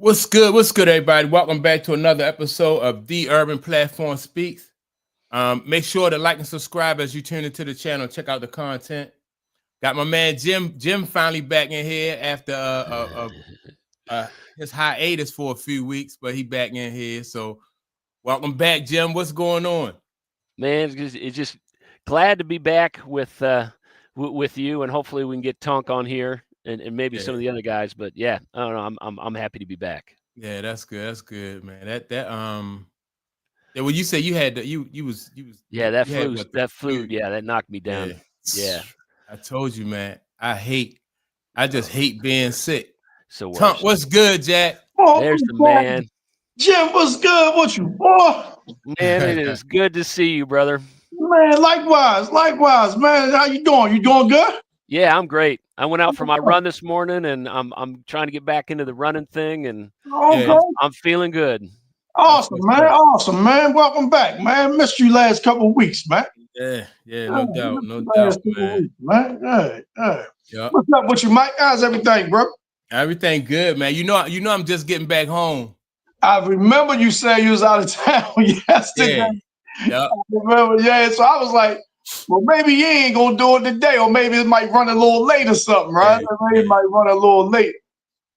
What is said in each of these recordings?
What's good? What's good, everybody? Welcome back to another episode of The Urban Platform Speaks. Make sure to like and subscribe as you tune into the channel. Check out the content. Got my man Jim finally back in here after his hiatus for a few weeks, but he back in here. So welcome back, Jim. What's going on? Man, it's just glad to be back with you, and hopefully we can get Tunk on here and maybe some of the other guys. But yeah, I don't know. I'm happy to be back. Yeah, that's good. That's good, man. Yeah. Well, you said you had you was Yeah, you that had flu. what, the That flu. flu? Yeah, that knocked me down. Yeah. Yeah. I told you, man. I just hate being sick. So Tunk, what's good, Jack? There's the man. Jim, what's good with you, boy? Man, it is good to see you, brother. Man, likewise, man. How you doing? You doing good? Yeah, I'm great. I went out for my run this morning, and I'm trying to get back into the running thing, and I'm feeling good. Awesome, man. Awesome, man. Welcome back, man. Missed you last couple of weeks, man. Yeah, no doubt, man. Yeah. What's up with you, Mike? How's everything, bro? Everything good, man. You know, I'm just getting back home. I remember you saying you was out of town yesterday. Yeah. I remember, so I was like, well, maybe you ain't gonna do it today, or maybe it might run a little late or something, right? Maybe it might run a little late.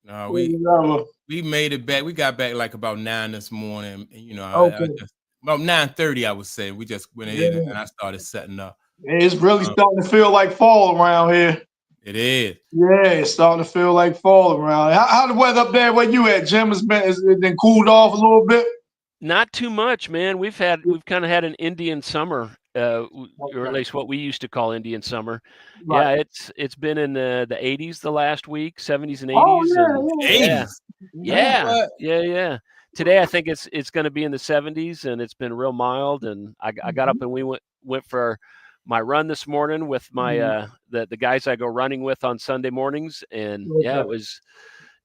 No, we made it back. We got back like about 9 this morning. You know, about 9:30, I would say. We just went in and I started setting up. It's really starting to feel like fall around here. It is. Yeah, it's starting to feel like fall around. How the weather up there where you at, Jim? Has it been cooled off a little bit? Not too much, man. We've kind of had an Indian summer, or at least what we used to call Indian summer. Right. Yeah, it's been in the 80s the last week, 70s and 80s. Yeah. Today I think it's going to be in the 70s, and it's been real mild. And I got up and we went for my run this morning with my the guys I go running with on Sunday mornings, and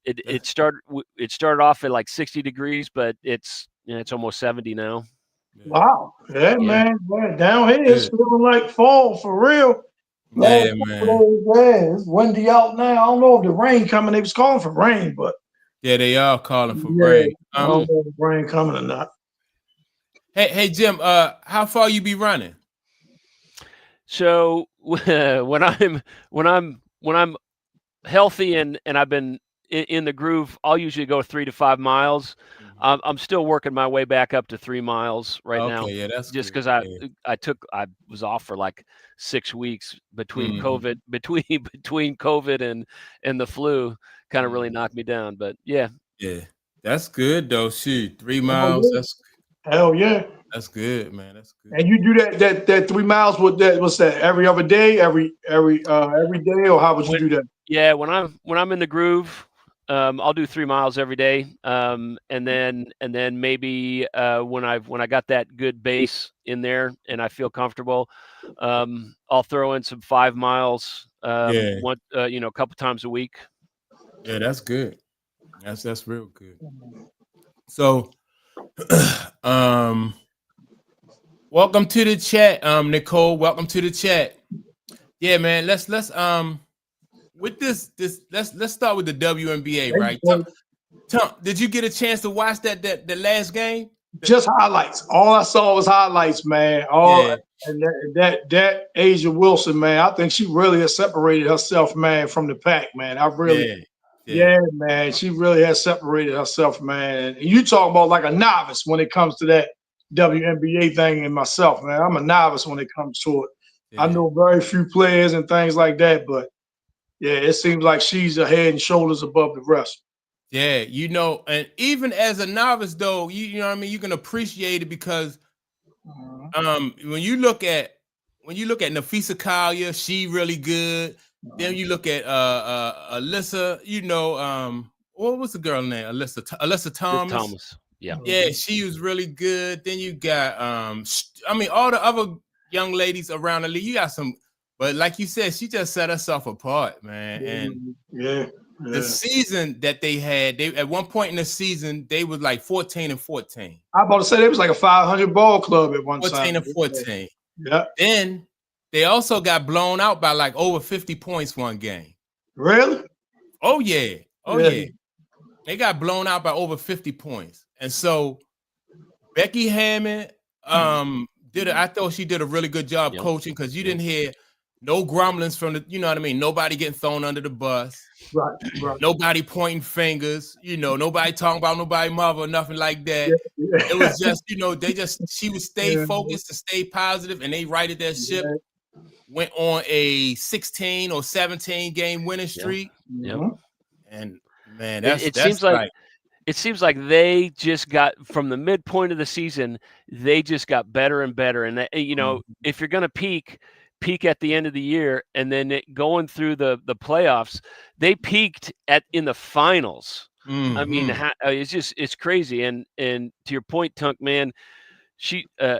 it started off at like 60 degrees, but it's almost 70 now. Wow. Yeah. Man. Down here it's feeling like fall for real. Yeah, man. It's windy out now. I don't know if the rain coming. They was calling for rain, but they are calling for rain. I don't know if rain coming or not. Hey, Jim. How far you be running? So when I'm healthy and I've been in the groove, I'll usually go 3 to 5 miles. I'm still working my way back up to 3 miles now. Yeah, that's just because I was off for like 6 weeks between COVID, between COVID and the flu, kind of really knocked me down. But yeah, that's good though. Shoot, 3 miles. That's hell yeah. That's good, man. That's good. And you do that 3 miles with that? What's that? Every other day, every day, or how would you do that? Yeah, when I'm in the groove, I'll do 3 miles every day, and then maybe when I got that good base in there and I feel comfortable, I'll throw in some 5 miles, a couple times a week. Yeah, that's good. That's real good. So, welcome to the chat, Nicole. Welcome to the chat. Yeah, man. Let's with this let's start with the WNBA, right? Tom, did you get a chance to watch the last game? Just highlights. All I saw was highlights, man. And that Asia Wilson, man, I think she really has separated herself, man, from the pack, man. Man, she really has separated herself, man. And you talk about like a novice when it comes to that WNBA thing, and myself, man. I'm a novice when it comes to it. I know very few players and things like that, but it seems like she's a head and shoulders above the rest. Yeah, and even as a novice, though, you know what I mean, you can appreciate it because when you look at Nafisa Collier, she really good. Then you look at Alyssa, what was the girl name? Alyssa Thomas. Yeah, she was really good. Then you got all the other young ladies around the league. You got some, but like you said, she just set herself apart, man. And the season that they had, at one point in the season, they was like 14-14. I'm about to say they was like a 500 ball club at one time. 14-14. Yeah. Then they also got blown out by like over 50 points one game. Really? Oh yeah. They got blown out by over 50 points. And so Becky Hammond I thought she did a really good job coaching, because you didn't hear no grumblings from the, you know what I mean? Nobody getting thrown under the bus. Right. Nobody pointing fingers, nobody talking about nobody's mother or nothing like that. Yeah. It was just, she would stay focused to stay positive, and they righted their ship. Went on a 16 or 17 game winning streak. And man, it seems like they just got, from the midpoint of the season, they just got better and better. And if you're going to peak at the end of the year, and then going through the playoffs, they peaked in the finals. I mean, it's crazy. And to your point, Tunk, man,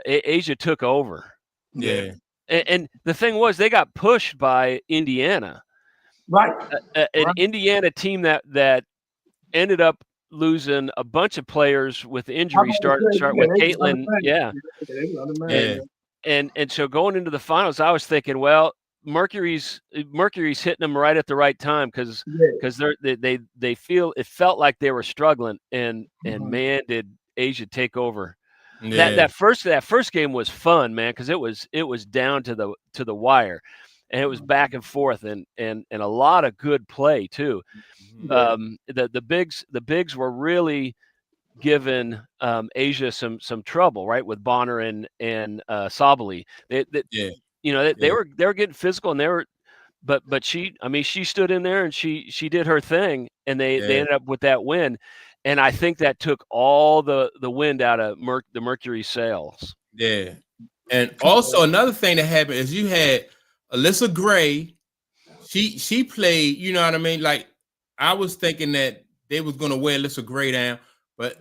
Asia took over. Yeah. And the thing was, they got pushed by Indiana. Right. An Indiana team that ended up losing a bunch of players with injuries. Start with Caitlin. And so going into the finals, I was thinking, well, Mercury's hitting them right at the right time, because it felt like they were struggling, and man, did Asia take over. That first game was fun, man, because it was down to the wire, and it was back and forth, and a lot of good play too. The bigs were really giving Asia some trouble, right, with Bonner and Sabali. They were getting physical, and but she stood in there and she did her thing, and they ended up with that win. And I think that took all the wind out of the Mercury sails. Yeah. And also another thing that happened is you had Alyssa Gray. She played, you know what I mean? Like, I was thinking that they was going to wear Alyssa Gray down, but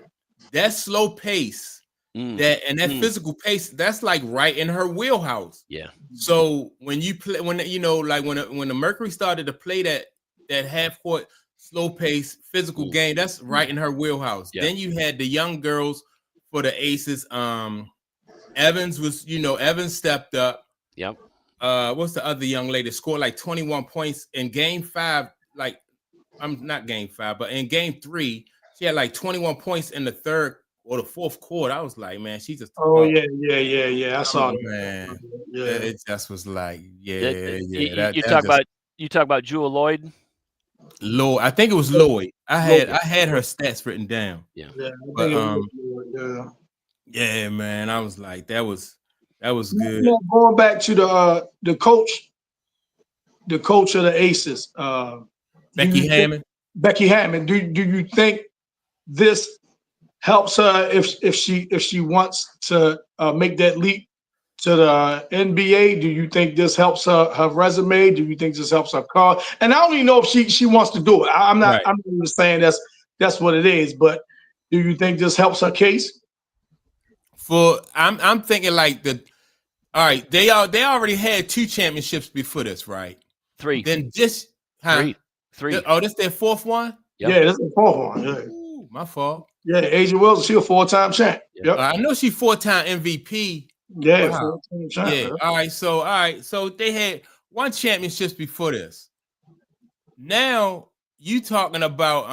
that slow pace, that physical pace, that's like right in her wheelhouse. Yeah. So when you play, when the Mercury started to play that half court slow pace physical game, that's right in her wheelhouse. Yeah. Then you had the young girls for the Aces. Evans stepped up. Yep. What's the other young lady? Scored like 21 points in game 5. Like, I'm not game 5, but in game 3, she had like 21 points in the third or the fourth quarter. I was like, man, she just. Oh yeah. I saw it, man. Yeah. It just was like, You talk about Jewel Lloyd. Lloyd, I think it was Lloyd. I had her stats written down. Yeah. But yeah, man, I was like, that was good. Going back to the coach of the Aces, Becky Hammond. Becky Hammond. Do you think this helps her if she wants to make that leap to the NBA? Do you think this helps her resume? Do you think this helps her car? And I don't even know if she wants to do it. I'm not just saying that's what it is, but do you think this helps her case? I'm thinking like all right, they already had 2 championships before this, right? 3. Then just three. Oh, this their 4th one? Yep. Yeah, this is the 4th one. Yeah. Ooh, my fault. Yeah, Asia Wilson, she a 4-time champ. Yep. I know she 4-time MVP. Yeah, wow. 4-time champ. Yeah. All right. So they had 1 championship before this. Now you talking about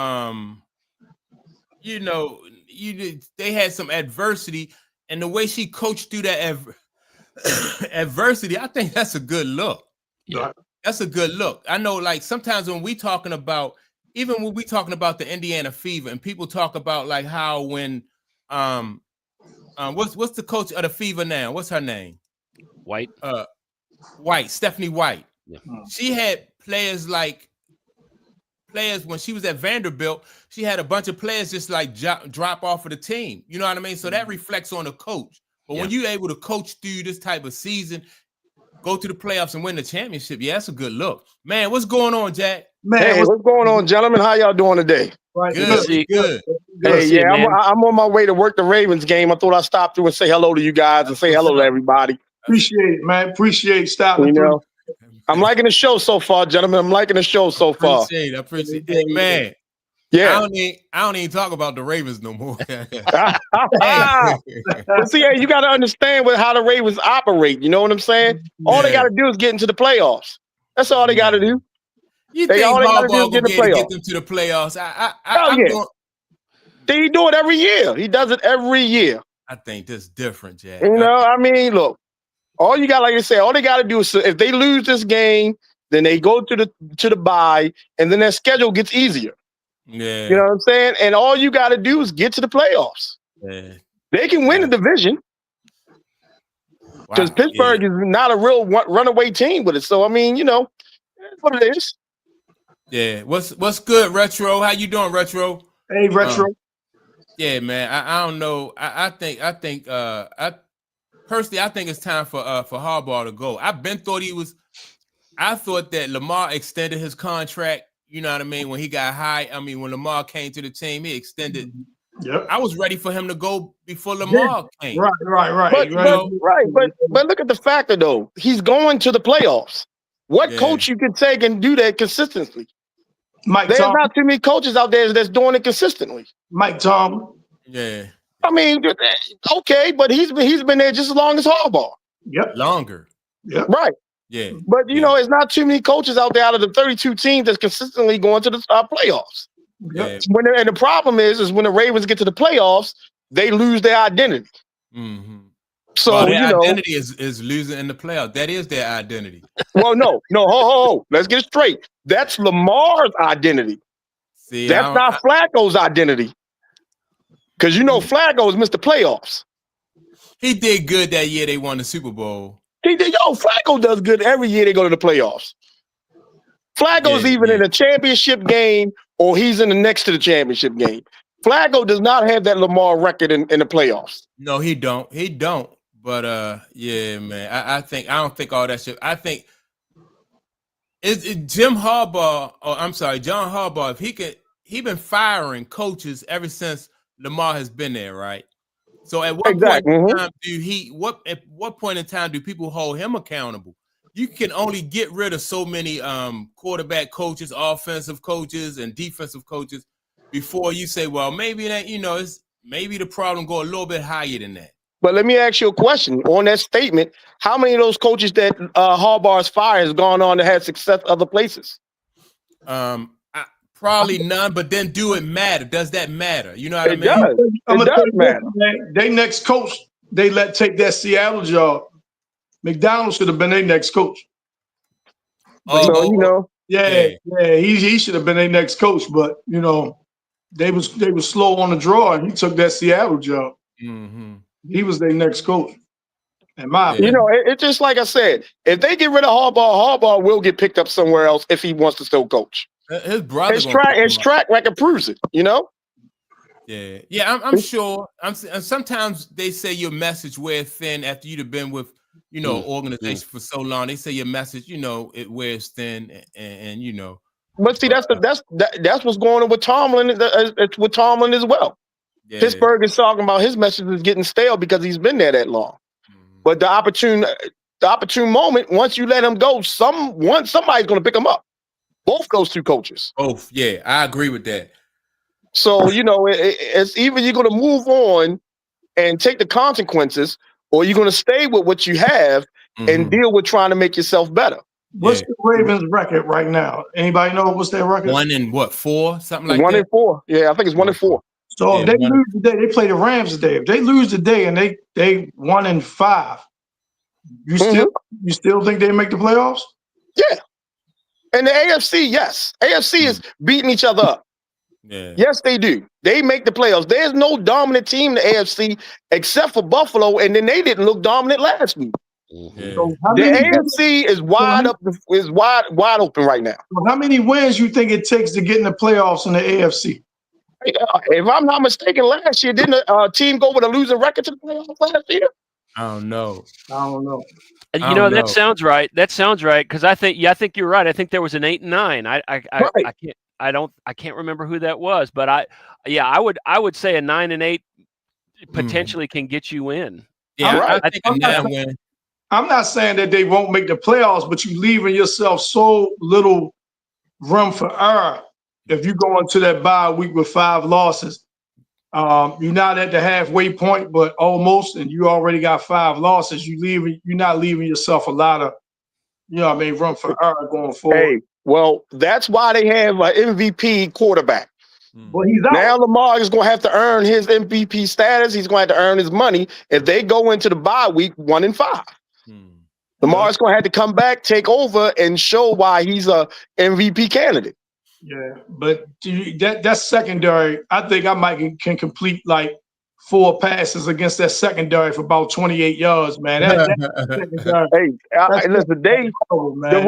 they had some adversity, and the way she coached through that adversity, I think that's a good look. Yeah. That's a good look. I know, like, sometimes when we talking about the Indiana Fever, and people talk about like how when what's the coach of the Fever now? What's her name? White. Stephanie White. Yeah. She had players when she was at Vanderbilt. She had a bunch of players just like drop off of the team. You know what I mean? So that reflects on the coach. But when you're able to coach through this type of season, go to the playoffs and win the championship, that's a good look. Man, what's going on, Jack? Man, hey, what's going on, gentlemen? How y'all doing today? Right. Good. Hey, I'm on my way to work the Ravens game. I thought I'd stop through and say hello to you guys and say hello to everybody. Appreciate it, man. Appreciate stopping. I'm liking the show so far, gentlemen. I'm liking the show so far. Appreciate it. Hey, man. Yeah. I don't even talk about the Ravens no more. See, you got to understand how the Ravens operate. You know what I'm saying? All they got to do is get into the playoffs. That's all they got to do. You think Harbaugh will get them to the playoffs? He do it every year. He does it every year. I think this different, Jack. You know, I mean, look, all you got, like I said, all they got to do is if they lose this game, then they go to the bye, and then their schedule gets easier. Yeah. You know what I'm saying? And all you got to do is get to the playoffs. Yeah. They can win the division because Pittsburgh is not a real runaway team with it. So, I mean, you know, that's what it is. Yeah. What's good, Retro? How you doing, Retro? Hey, Retro. Yeah, man. I don't know. I think personally, I think it's time for Harbaugh to go. I thought that Lamar extended his contract. You know what I mean? When he got high, I mean, when Lamar came to the team, he extended. Yep. I was ready for him to go before Lamar came. Right. But look at the factor though. He's going to the playoffs. What coach you can take and do that consistently? There's not too many coaches out there that's doing it consistently. Mike Tomlin. Yeah. I mean, okay, but he's been there just as long as Harbaugh. Yep. Longer. Yep. Right. Yeah. But you know, it's not too many coaches out there out of the 32 teams that's consistently going to the playoffs. Yeah. And the problem is when the Ravens get to the playoffs, they lose their identity. Mm-hmm. So their identity is losing in the playoffs. That is their identity. Well, no, ho. Let's get it straight. That's Lamar's identity. See, that's not Flacco's identity. Because you know Flacco is Mr. Playoffs. He did good that year they won the Super Bowl. He did. Flacco does good every year they go to the playoffs. Flacco's in a championship game or he's in the next to the championship game. Flacco does not have that Lamar record in the playoffs. No, he don't. He don't. But yeah, man. I don't think all that shit. I think John Harbaugh, if he been firing coaches ever since Lamar has been there, right? So at what point in time at what point in time do people hold him accountable? You can only get rid of so many quarterback coaches, offensive coaches, and defensive coaches before you say, well, maybe that, maybe the problem go a little bit higher than that. But let me ask you a question on that statement. How many of those coaches that Harbaugh's fired has gone on to have success other places? Probably none, but then do it matter? Does that matter? You know what I mean? It does matter. They next coach, they let take that Seattle job. McDonald should have been their next coach. He should have been their next coach, but they was slow on the draw, and he took that Seattle job. Mm-hmm. He was their next coach. In my opinion. It's just like I said, if they get rid of Harbaugh will get picked up somewhere else if he wants to still coach. His brother, his track record proves it. Yeah, I'm sure. Sometimes they say your message wears thin after you've been with organization for so long. They say your message, it wears thin, and. But see, that's what's going on with Tomlin. It's with Tomlin as well. Yeah. Pittsburgh is talking about his message is getting stale because he's been there that long. Mm-hmm. But the opportune moment, once you let him go, somebody's going to pick him up. Both those two coaches. Both, yeah, I agree with that. So it's either you're going to move on and take the consequences, or you're going to stay with what you have and deal with trying to make yourself better. What's the Ravens' record right now? Anybody know what's their record? 1-4, something like that. 1-4. Yeah, I think it's 1-4. So if they lose today, they play the Rams today. If they lose today and they 1-5, you still think they make the playoffs? Yeah. And the AFC, yes. AFC is beating each other up. Yeah. Yes, they do. They make the playoffs. There's no dominant team in the AFC except for Buffalo, and then they didn't look dominant last week. Yeah. So the AFC is wide open right now. So how many wins you think it takes to get in the playoffs in the AFC? If I'm not mistaken, last year didn't a team go with a losing record to the playoffs last year? I don't know. That sounds right. That sounds right because I think you're right. I think there was an 8-9. I can't remember who that was, but I would say a 9-8 potentially can get you in. Yeah, I think a 9-win. I'm not saying that they won't make the playoffs, but you're leaving yourself so little room for error if you go into that bye week with 5 losses. You're not at the halfway point, but almost, and you already got 5 losses. You're not leaving yourself a lot of, room for error going forward. Hey, well, that's why they have an MVP quarterback. Well, he's out. Now Lamar is going to have to earn his MVP status. He's going to have to earn his money. If they go into the bye week 1-5, Lamar is going to have to come back, take over, and show why he's a MVP candidate. Yeah, but that's secondary. I think I can complete like 4 passes against that secondary for about 28 yards, man. Listen, the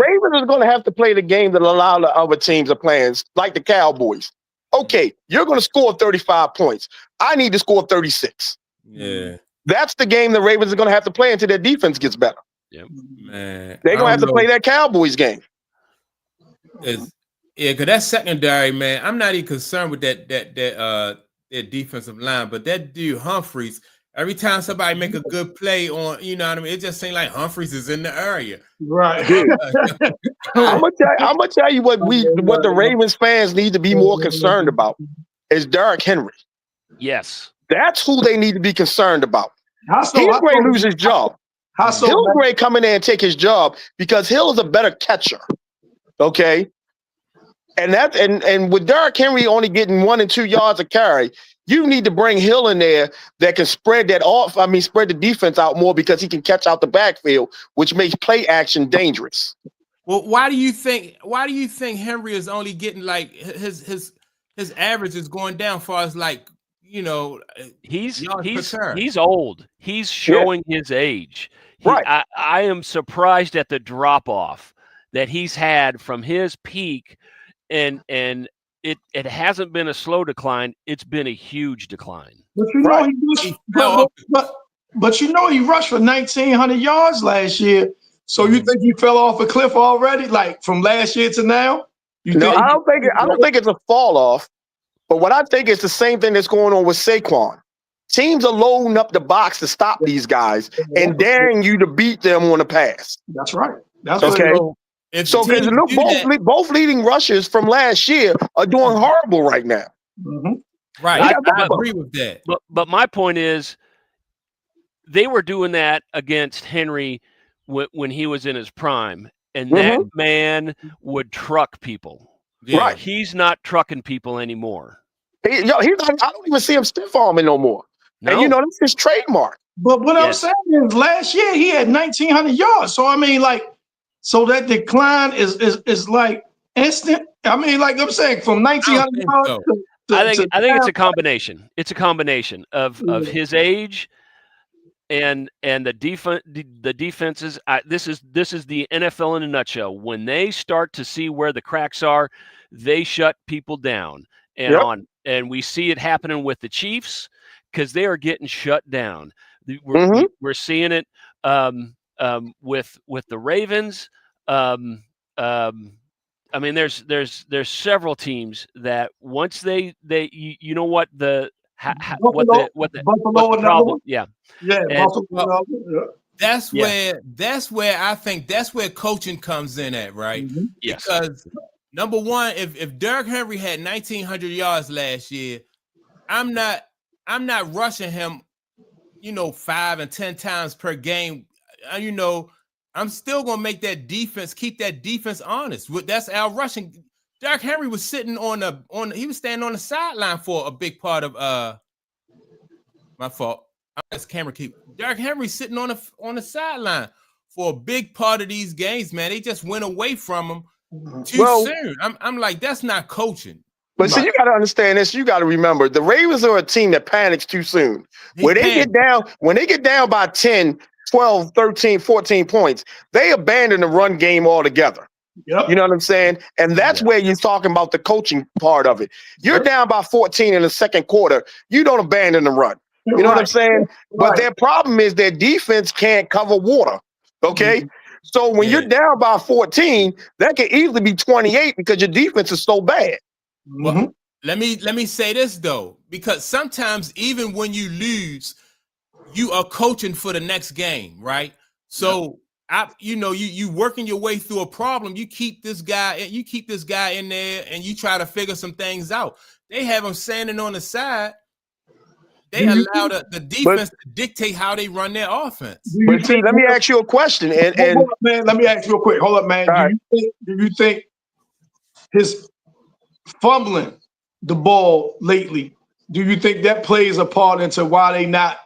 Ravens are going to have to play the game that a lot of other teams are playing, like the Cowboys. Okay, you're going to score 35 points. I need to score 36. Yeah. That's the game the Ravens are going to have to play until their defense gets better. Yep. Man, they're going to have to play that Cowboys game. Yeah, because that secondary, man, I'm not even concerned with that defensive line, but that dude Humphreys, every time somebody make a good play on, you know what I mean, it just seems like Humphreys is in the area. Right. I'm gonna tell you what the Ravens fans need to be more concerned about is Derrick Henry. Yes. That's who they need to be concerned about. He'll Gray lose his job. Hill Gray come in there and take his job because Hill is a better catcher. Okay. And with Derrick Henry only getting 1 and 2 yards a carry, you need to bring Hill in there that can spread the defense out more because he can catch out the backfield, which makes play action dangerous. Well, why do you think Henry is only getting like his average is going down far as like, you know, he's old. He's showing his age. Right. I am surprised at the drop off that he's had from his peak, and it hasn't been a slow decline. It's been a huge decline. But you know but you know he rushed for 1,900 yards last year. So you think he fell off a cliff already, like from last year to now? I don't think it's a fall off. But what I think is the same thing that's going on with Saquon. Teams are loading up the box to stop these guys and daring you to beat them on the pass. That's right. That's okay. So because look, both leading rushers from last year are doing horrible right now. Mm-hmm. Right, I agree with that. But my point is, they were doing that against Henry when he was in his prime, and that man would truck people. Yeah. Right. He's not trucking people anymore. I don't even see him stiff arming no more. No. And that's his trademark. But what I'm saying is, last year he had 1,900 yards. So I mean, so that decline is like instant. I mean, like I'm saying, from 1,900 yards. I think it's a combination. It's a combination of his age and the defenses. This is the NFL in a nutshell. When they start to see where the cracks are, they shut people down. And we see it happening with the Chiefs because they are getting shut down. We're seeing it with the Ravens. I mean, there's several teams that once they you know what the problem. Yeah. That's where I think that's where coaching comes in at, right? Mm-hmm. Yes. Because number one, if Derrick Henry had 1,900 yards last year, I'm not rushing him, 5 and 10 times per game. I'm still gonna make that defense, keep that defense honest. That's our rushing. Derrick Henry was sitting he was standing on the sideline for a big part of my fault. Derrick Henry sitting on the sideline for a big part of these games, man. They just went away from him too soon. I'm like, that's not coaching. But see, you got to understand this. You got to remember, the Ravens are a team that panics too soon. When they get down by 10, 12, 13, 14 points, they abandon the run game altogether. Yep. You know what I'm saying? And that's where you're talking about the coaching part of it. You're down by 14 in the second quarter. You don't abandon the run. You know what I'm saying? But their problem is their defense can't cover water. Okay? Mm-hmm. So when you're down by 14, that can easily be 28 because your defense is so bad. Well, let me say this though, because sometimes even when you lose, you are coaching for the next game, right? So you working your way through a problem. You keep this guy in there, and you try to figure some things out. They have him standing on the side. They allow the defense to dictate how they run their offense. But see, let me ask you a question. And man, let me ask you real quick. Hold up, man. Do you think his fumbling the ball lately. Do you think that plays a part into why they not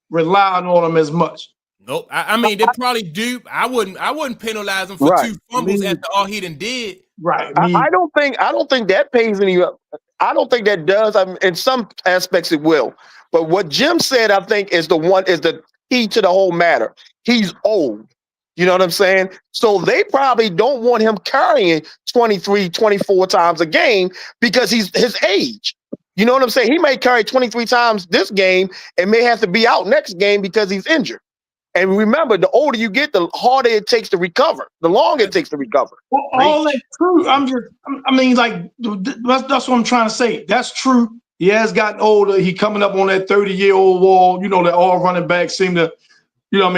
relying on him as much? Nope. I mean, they probably do. I wouldn't penalize him for 2 fumbles after all he done did. Right. I don't think that pays any. I don't think that does. In some aspects, it will. But what Jim said, I think, is the key to the whole matter. He's old. You know what I'm saying? So they probably don't want him carrying 23, 24 times a game because he's his age. You know what I'm saying? He may carry 23 times this game and may have to be out next game because he's injured. And remember, the older you get, the harder it takes to recover, the longer it takes to recover. Well, all that's true. That's what I'm trying to say. That's true. He has gotten older. He coming up on that 30-year-old wall. You know, that all running backs seem to,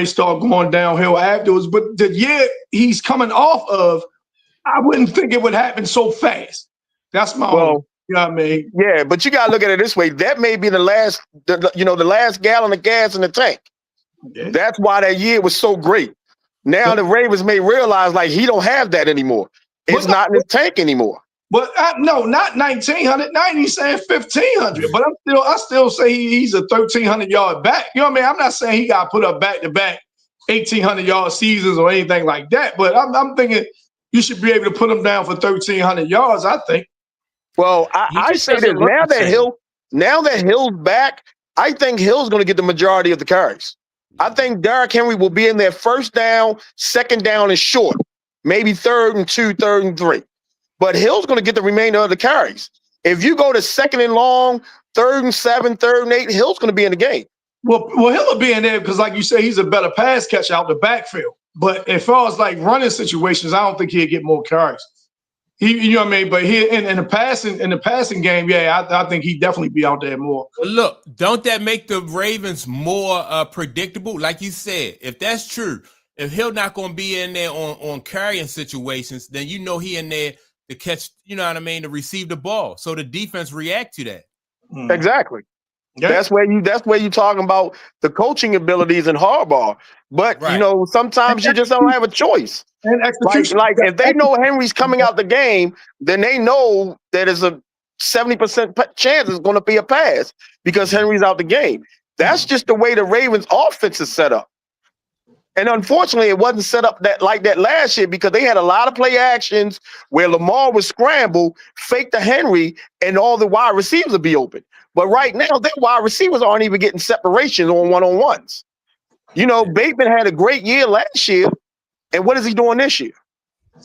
start going downhill afterwards. But the year he's coming off of, I wouldn't think it would happen so fast. That's my own. You know what I mean? Yeah, but you gotta look at it this way. That may be the last gallon of gas in the tank. Okay. That's why that year was so great. Now the Ravens may realize like he don't have that anymore. It's not in his tank anymore. But no, not 1,900. Now he's saying 1,500. But I still say he's a 1,300 yard back. You know what I mean? I'm not saying he got to put up back to back 1,800 yard seasons or anything like that. But I'm thinking you should be able to put him down for 1,300 yards. I think. Well, I say this now that Hill's back, I think Hill's going to get the majority of the carries. I think Derrick Henry will be in there first down, second down and short, maybe 3rd and 2, 3rd and 3. But Hill's going to get the remainder of the carries. If you go to 2nd and long, 3rd and 7, 3rd and 8, Hill's going to be in the game. Well, Hill will be in there because, like you say, he's a better pass catcher out the backfield. But as far as like running situations, I don't think he'll get more carries. You know what I mean? But he in the passing game, I think he'd definitely be out there more. Look, don't that make the Ravens more predictable? Like you said, if that's true, if Hill not going to be in there on carrying situations, then he in there to catch, you know what I mean, to receive the ball. So the defense react to that. Exactly. Yeah. That's where you talking about the coaching abilities in Harbaugh. But sometimes you just don't have a choice. And execution. Like if they know Henry's coming out the game, then they know that there's a 70% chance it's going to be a pass because Henry's out the game. That's just the way the Ravens offense is set up. And unfortunately, it wasn't set up like that last year because they had a lot of play actions where Lamar would scramble, fake to Henry, and all the wide receivers would be open. But right now, their wide receivers aren't even getting separations on one-on-ones. Bateman had a great year last year. And what is he doing this year?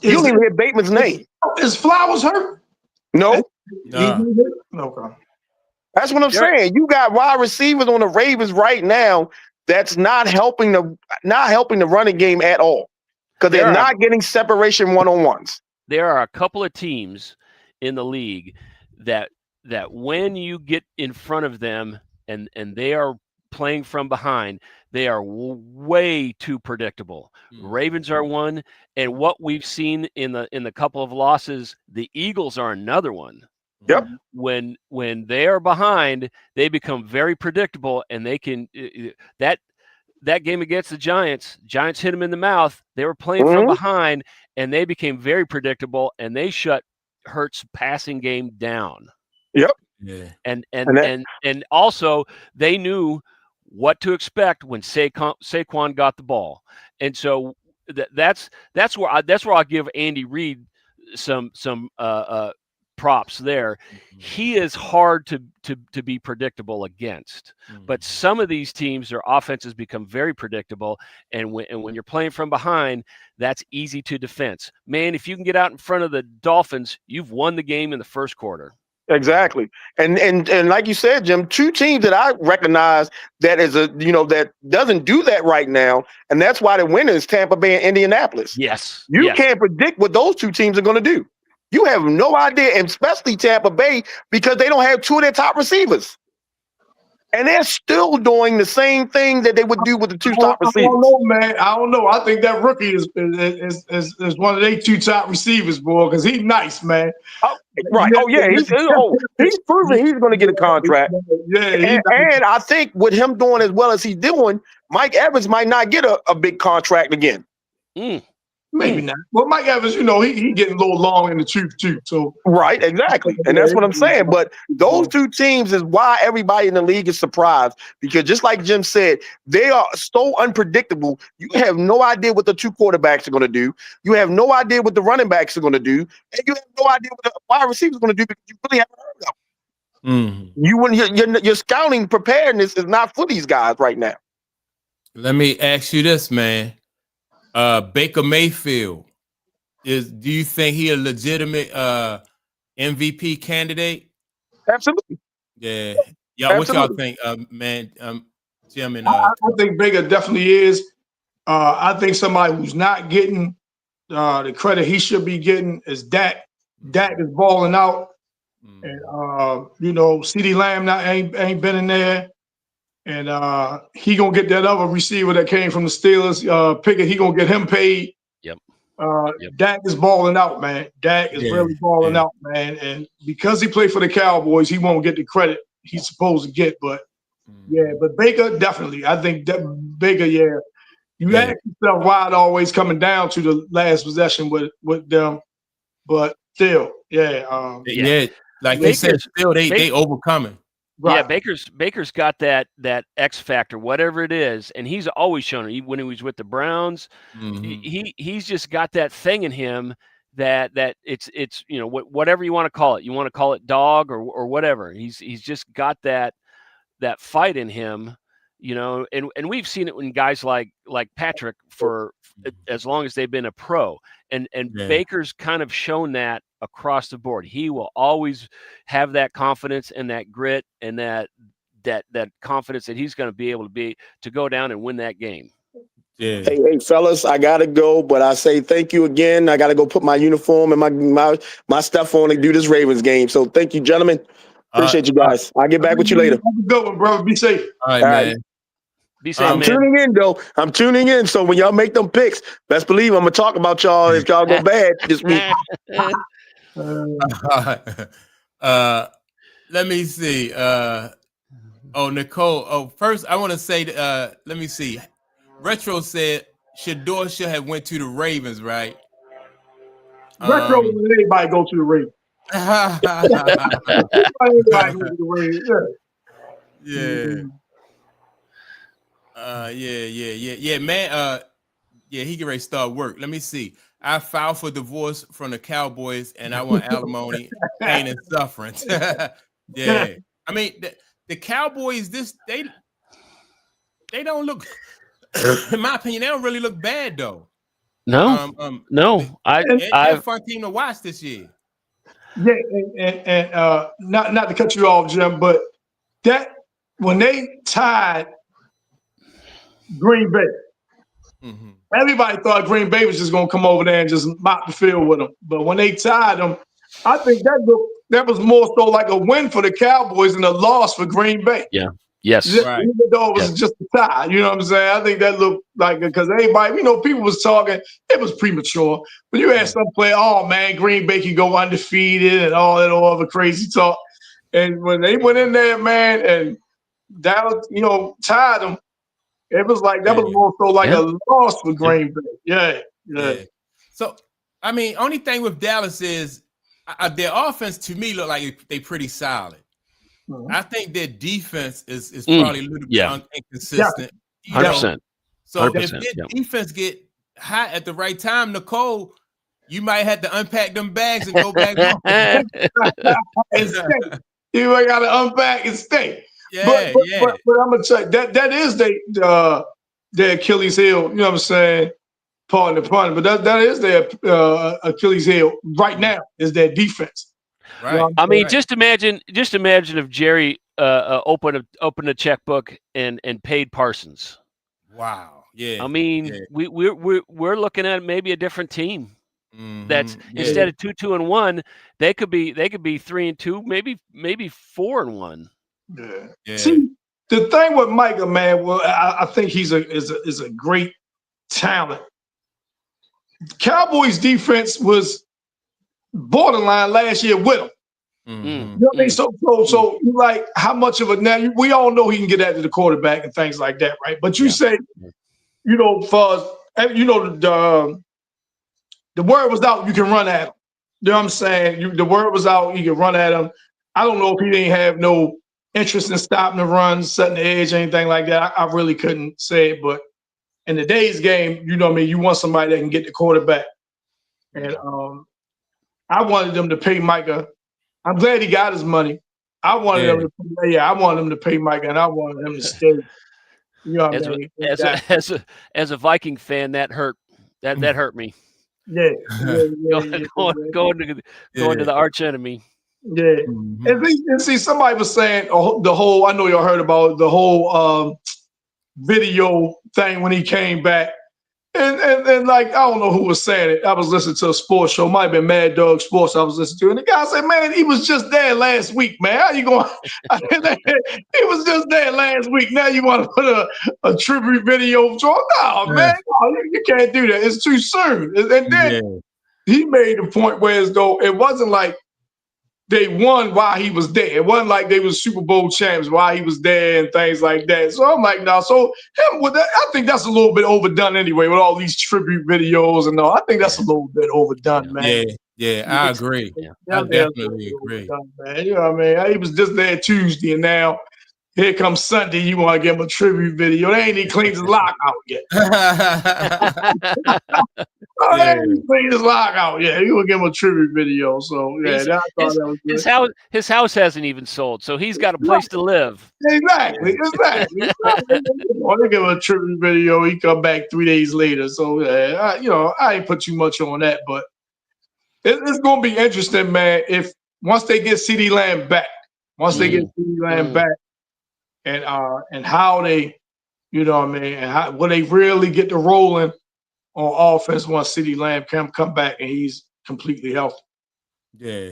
You don't even hear Bateman's name. Is Flowers hurt? No. Okay. That's what I'm saying. You got wide receivers on the Ravens right now that's not helping the running game at all because they're not getting separation one-on-ones. There are a couple of teams in the league that when you get in front of them and they are playing from behind, they are way too predictable. Ravens are one, and what we've seen in the couple of losses, the Eagles are another one. Yep. When they are behind, they become very predictable, and they can that game against the Giants hit them in the mouth. They were playing from behind, and they became very predictable, and they shut Hurts' passing game down. Yep. Yeah. And also they knew what to expect when Saquon got the ball, and so that's where I'll give Andy Reid some props there. He is hard to be predictable against, but some of these teams, their offenses become very predictable, and when you're playing from behind, that's easy to defense. Man, if you can get out in front of the Dolphins, you've won the game in the first quarter. Exactly. And like you said, Jim, two teams that I recognize that is that doesn't do that right now. And that's why the winner is Tampa Bay and Indianapolis. Yes. You can't predict what those two teams are going to do. You have no idea, and especially Tampa Bay, because they don't have two of their top receivers. And they're still doing the same thing that they would do with the two top receivers. I don't know, man. I don't know. I think that rookie is one of their two top receivers, boy, because he's nice, man. Oh, right. Oh, yeah. He's proven he's going to get a contract. Yeah. And I think with him doing as well as he's doing, Mike Evans might not get a big contract again. Maybe not. Well, Mike Evans, he getting a little long in the tooth too. So right, exactly, and that's what I'm saying. But those two teams is why everybody in the league is surprised, because just like Jim said, they are so unpredictable. You have no idea what the two quarterbacks are going to do. You have no idea what the running backs are going to do, and you have no idea what the wide receivers are going to do, because you really haven't heard of them. Your scouting preparedness is not for these guys right now. Let me ask you this, man. Baker Mayfield, do you think he a legitimate MVP candidate? Absolutely. Yeah. What y'all think, man? Jim and I think Baker definitely is. I think somebody who's not getting the credit he should be getting is Dak. Dak is balling out, and CeeDee Lamb ain't been in there. And he gonna get that other receiver that came from the Steelers, Pickett. He gonna get him paid. Yep. Dak is balling out, man. Dak is really balling out, man. And because he played for the Cowboys, he won't get the credit he's supposed to get. But but Baker definitely. I think Baker, You ask yourself why it always coming down to the last possession with them, but still, like they said, still they overcoming. Right. Yeah, Baker's got that X factor, whatever it is, and he's always shown it. When he was with the Browns, he's just got that thing in him that it's whatever you want to call it. You want to call it dog or whatever. He's just got that fight in him, and we've seen it when guys like Patrick for as long as they've been a pro, and Baker's kind of shown that across the board. He will always have that confidence and that grit and that confidence that he's going to be able to go down and win that game. Yeah. Hey, fellas, I gotta go, but I say thank you again. I gotta go put my uniform and my stuff on and do this Ravens game. So thank you, gentlemen. Appreciate you guys. I'll get back with you later. Have a good one, brother. Be safe. All right, man. Be safe, I'm tuning in, though. I'm tuning in. So when y'all make them picks, best believe I'm gonna talk about y'all if y'all go bad this week. Let me see. Nicole. First I want to say, let me see. Retro said Shador should have went to the Ravens, right? Retro, everybody go to the Ravens. Everybody go to the Ravens. Yeah, man. He get ready to start work. Let me see. I filed for divorce from the Cowboys, and I want alimony, pain, and suffering. Yeah, I mean the Cowboys. They don't look, in my opinion, they don't really look bad though. No, no. They're a fun team to watch this year. Yeah, and not to cut you off, Jim, but that when they tied Green Bay. Everybody thought Green Bay was just going to come over there and just mop the field with them. But when they tied them, I think that was more so like a win for the Cowboys and a loss for Green Bay. Yeah. Yes. Even though it was just a tie. You know what I'm saying? I think that looked like, because everybody, people was talking, it was premature. But you had some player, oh, man, Green Bay can go undefeated and all that other crazy talk. And when they went in there, man, and Dallas, tied them, it was like that was more so like a loss for Green Bay. Yeah. So, I mean, only thing with Dallas is their offense to me look like they pretty solid. I think their defense is probably a little bit inconsistent. 100%. So if their defense get hot at the right time, Nicole, you might have to unpack them bags and go back home. And stay. You got to unpack and stay. Yeah, but I'm gonna tell you that is their Achilles heel. You know what I'm saying? Pardon the pun, but that is their Achilles heel right now is their defense. Right. You know I mean, just imagine if Jerry opened a checkbook and paid Parsons. Wow. Yeah. I mean, we're looking at maybe a different team. That's instead of 2-2-1, they could be 3-2, maybe 4-1. Yeah. See, the thing with Micah, man, well, I think he's a great talent. Cowboys defense was borderline last year with him. You know what I mean? So like how much of a now we all know he can get after the quarterback and things like that, right? But you say, for the the word was out. You can run at him. You know what I'm saying? The word was out. You can run at him. I don't know if he didn't have no interest in stopping the run, setting the edge, anything like that. I really couldn't say it, but in today's game, you know what I mean? You want somebody that can get the quarterback. And I wanted them to pay Micah. I'm glad he got his money. I wanted him to pay Micah, and I wanted him to stay. You know what I mean? As a Viking fan, that hurt. That hurt me. Yeah. Going to the arch enemy. Yeah. And see, somebody was saying the whole, I know y'all heard about the whole video thing when he came back. And like, I don't know who was saying it. I was listening to a sports show, might have been Mad Dog Sports I was listening to. And the guy said, man, he was just there last week, man. How you going? He was just there last week. Now you want to put a tribute video? No, man, no, you can't do that. It's too soon. And then he made the point where as though it wasn't like they won while he was there. It wasn't like they was Super Bowl champs while he was there and things like that. So I'm like, no. So him with that, I think that's a little bit overdone anyway with all these tribute videos and all. I think that's a little bit overdone, man. Yeah, I agree. I definitely agree. Man. You know what I mean? He was just there Tuesday, and now here comes Sunday. You want to give him a tribute video? They ain't even cleaned his lock out yet. They ain't cleaned his lock out yet. You will give him a tribute video. So yeah, that was good. His house hasn't even sold, so he's got a place to live. Exactly. They give him a tribute video. He come back 3 days later. So yeah, I ain't put too much on that, but it's gonna be interesting, man. If once they get CeeDee Lamb back, and how they, you know what I mean, and how will they really get the rolling on offense once CeeDee Lamb can come back and he's completely healthy. Yeah.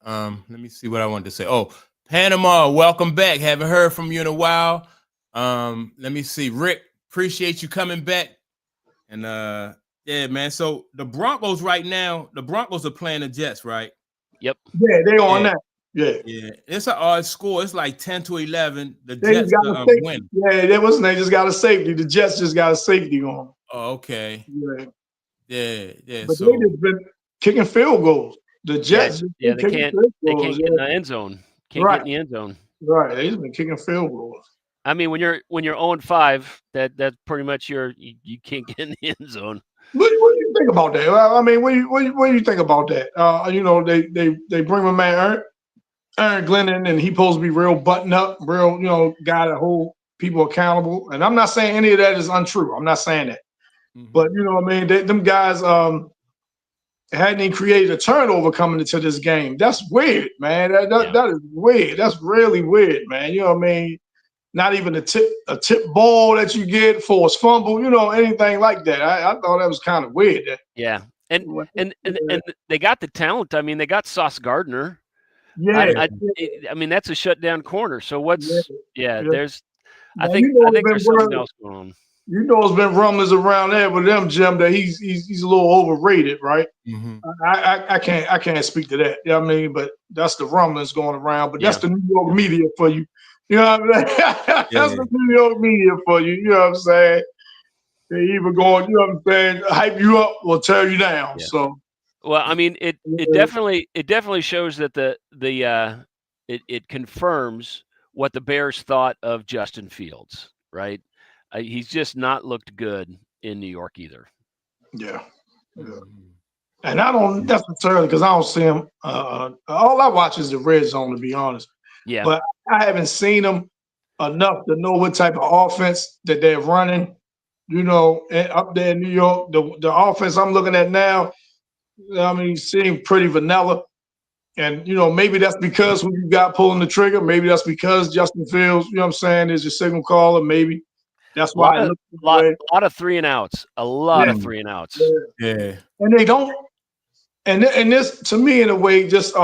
Let me see what I wanted to say. Oh, Panama, welcome back. Haven't heard from you in a while. Let me see. Rick, appreciate you coming back. And yeah, man. So the Broncos right now, the Broncos are playing the Jets, right? Yep. Yeah, they on that. Yeah. It's an odd score. It's like 10-11. The they Jets win. Yeah, they just got a safety. The Jets just got a safety on. Oh, okay. Yeah. But they just been kicking field goals. The Jets, they can't get in the end zone. Can't get in the end zone. Right, they've been kicking field goals. I mean, when you're 0-5, that's pretty much you can't get in the end zone. What do you think about that? I mean, what do you think about that? They bring my man Aaron Glennon, and he supposed to be real button up, real, guy that hold people accountable. And I'm not saying any of that is untrue. I'm not saying that. Mm-hmm. But you know what I mean? Them guys hadn't even created a turnover coming into this game. That's weird, man. That is weird. That's really weird, man. You know what I mean? Not even a tip ball that you get, forced fumble, anything like that. I thought that was kind of weird. Yeah. And they got the talent. I mean, they got Sauce Gardner. Yeah. I mean, that's a shutdown corner. So there's I think there's something else going on. It's been rumblings around there with them, Jim, that he's a little overrated, right? Mm-hmm. I can't speak to that. I mean, but that's the rumblings going around. But that's the New York media for you. You know what I'm saying? That's the New York media for you. You know what I'm saying? They either going, hype you up or tear you down. Yeah. So, well, I mean, it definitely shows that it confirms what the Bears thought of Justin Fields, right? He's just not looked good in New York either. Yeah. And I don't necessarily, because I don't see him. All I watch is the red zone, to be honest. Yeah. But I haven't seen them enough to know what type of offense that they're running, up there in New York. The offense I'm looking at now, I mean, seems pretty vanilla. And, maybe that's because who you got pulling the trigger. Maybe that's because Justin Fields, you know what I'm saying, is your signal caller. Maybe that's why. A lot of 3-and-outs. A lot of 3-and-outs. Yeah. And they don't. And this, to me, in a way, just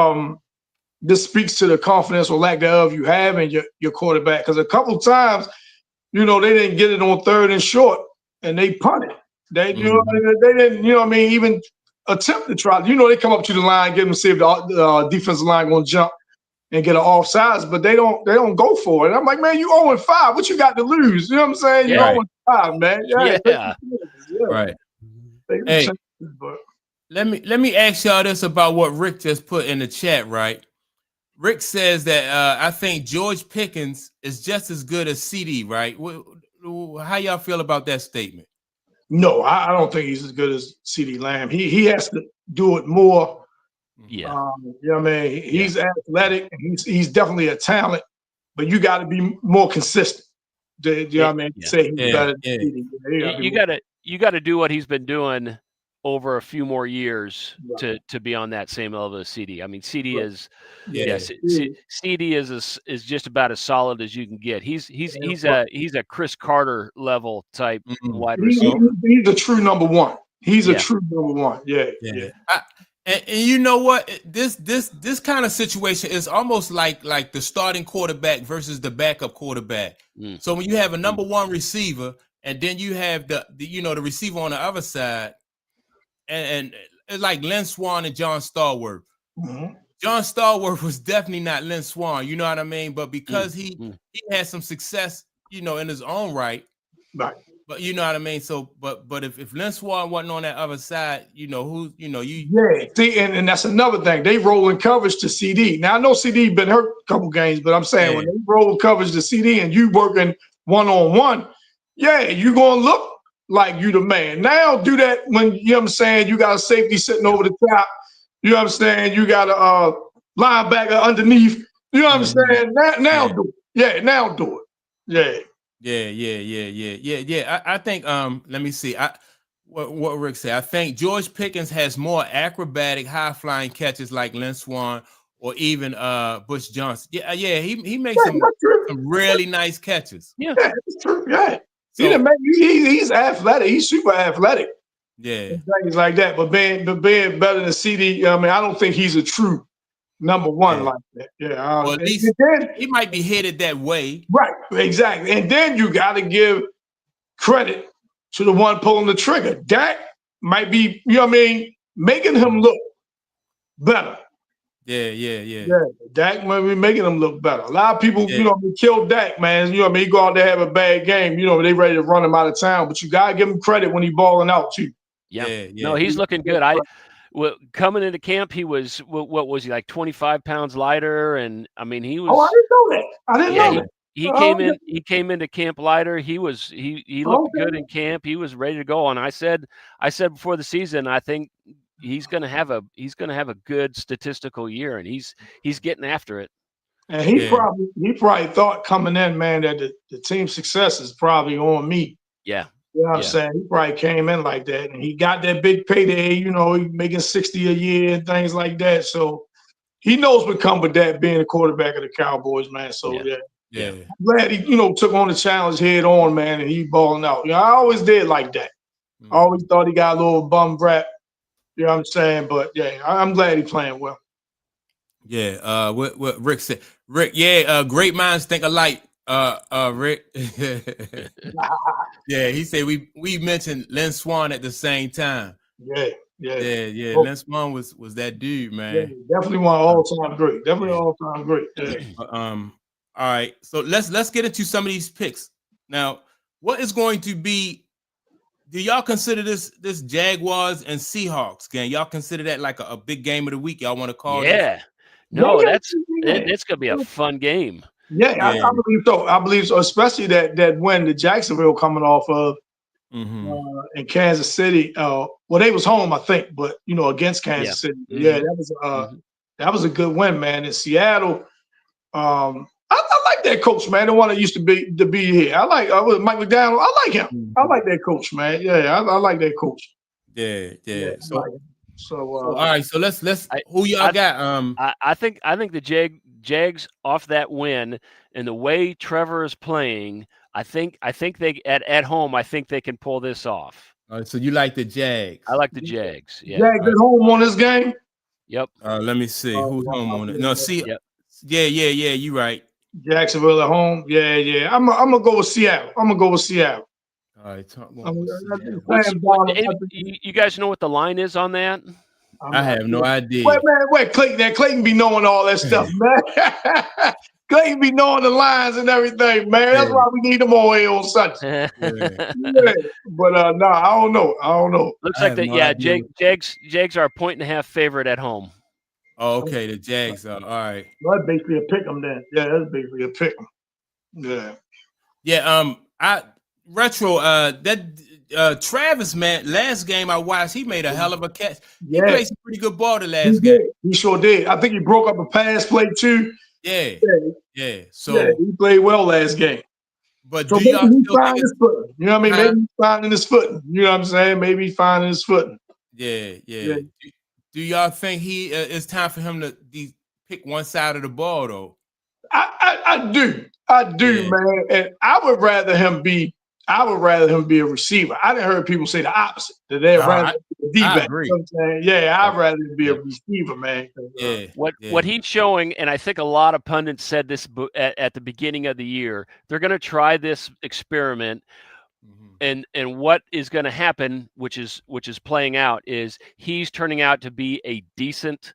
this speaks to the confidence or lack thereof you have in your quarterback. Because a couple of times, they didn't get it on 3rd and short, and they punted. They, they didn't, even attempt to try. They come up to the line, get them, see if the defensive line going to jump and get an offsides, but they don't go for it. I'm like, man, you 0-5. What you got to lose? You know what I'm saying? You're 0-5, man. Yeah. Right. Hey, let me ask y'all this about what Rick just put in the chat, right? Rick says that I think George Pickens is just as good as CD, right? How y'all feel about that statement? No, I don't think he's as good as CD Lamb. He has to do it more. Yeah. You know what I mean? He's athletic and he's definitely a talent, but you got to be more consistent. You know what I mean? Say he's better than CD. You got to do what he's been doing over a few more years to be on that same level as CD. I mean, CD is CD is just about as solid as you can get. He's a Chris Carter level type wide receiver. He's a true number one. He's a true number one. Yeah. And you know what? This kind of situation is almost like the starting quarterback versus the backup quarterback. So when you have a number one receiver, and then you have the receiver on the other side, and it's like Lynn Swann and John Stallworth. John Stallworth was definitely not Lynn Swann, you know what I mean? But because he had some success, in his own right. But you know what I mean? So, but if Lynn Swann wasn't on that other side, see, and that's another thing. They roll in coverage to CD. Now I know CD been hurt a couple games, but I'm saying when they roll coverage to CD and you working one-on-one, you're gonna look like you the man. Now do that when you know what I'm saying, you got a safety sitting over the top, you know what I'm saying, you got a linebacker underneath, you know what I'm saying? Now do it. Now do it. Yeah. I think let me see. What Rick said. I think George Pickens has more acrobatic, high-flying catches like Lynn Swann or even Bush Johnson. He makes some really nice catches. Yeah, it's true. Yeah. So, he's athletic. He's super athletic. Yeah. Things like that. But being better than CD, I mean, I don't think he's a true number one like that. Yeah. Well, at least he might be headed that way. Right. Exactly. And then you got to give credit to the one pulling the trigger. Dak might be, you know what I mean, making him look better. Yeah. Dak might be making him look better. A lot of people, kill Dak, man. You know what I mean? He go out there, have a bad game. They ready to run him out of town. But you got to give him credit when he balling out, too. Yeah. No, he's looking good. Coming into camp, he was, what was he, like 25 pounds lighter? And, I mean, he was. Oh, I didn't know that. I didn't know that. He came into camp lighter. He looked good in camp. He was ready to go. And I said before the season, I think he's going to have a good statistical year, and he's getting after it. And he probably thought coming in, man, that the team's success is probably on me. Yeah. You know what I'm saying? He probably came in like that, and he got that big payday, he's making 60 a year and things like that. So he knows what comes with that, being a quarterback of the Cowboys, man. So yeah. I'm glad he, took on the challenge head on, man, and he balling out. I always did like that. I always thought he got a little bum rap. You know what I'm saying? But I'm glad he's playing well. Yeah. What Rick said. Rick, great minds think alike. Rick. He said we mentioned Lynn Swann at the same time. Yeah. Lynn Swann was that dude, man. Yeah, definitely one all-time great. All-time great. Yeah. All right. So let's get into some of these picks. Now, what is going to be? Do y'all consider this Jaguars and Seahawks game? Y'all consider that like a big game of the week? Y'all want to call it? Yeah. No, it's gonna be a fun game. Yeah. I believe so. I believe so, especially that win that Jacksonville coming off of in Kansas City. They was home, I think, but against Kansas City. Yeah, that was a good win, man. In Seattle, I like that coach, man. The one that used to be here. I like Mike McDonald. I like him. I like that coach, man. Yeah, I like that coach. Yeah. So all right. So let's who y'all got? I think the Jags off that win and the way Trevor is playing, I think they at home. I think they can pull this off. All right, so you like the Jags? I like the Jags. Yeah. Jags at home on this game. Yep. Let me see who's home on it. No, see. Yep. Yeah. You right. Jacksonville at home. Yeah. I'm gonna go with Seattle. All right. You guys know what the line is on that? I have no idea. Wait, Clayton. Clayton be knowing all that stuff, man. Clayton be knowing the lines and everything, man. That's why we need them on here on Sunday. But no, I don't know. Looks like that. Yeah, Jags are a 1.5 favorite at home. Oh, okay, the Jags are all right. Well, that's basically a pick 'em then. Yeah, that's basically a pick 'em. Yeah. Yeah. Travis, man, last game I watched, he made a hell of a catch. He Yeah. played some pretty good ball the last game. He sure did. I think he broke up a pass play too. Yeah. So he played well last game. But so do y'all still think his footing? You know what I mean? Maybe he's finding his footing. You know what I'm saying? Maybe he's finding his footing. Yeah. Do y'all think it's time for him to pick one side of the ball though? I do, man. And I would rather him be a receiver. I didn't hear people say the opposite. That they'd rather be a D-back. agree. You know what I'm saying? I'd rather be a receiver, man. What he's showing, and I think a lot of pundits said this at the beginning of the year, they're going to try this experiment. And what is going to happen, which is playing out, is he's turning out to be a decent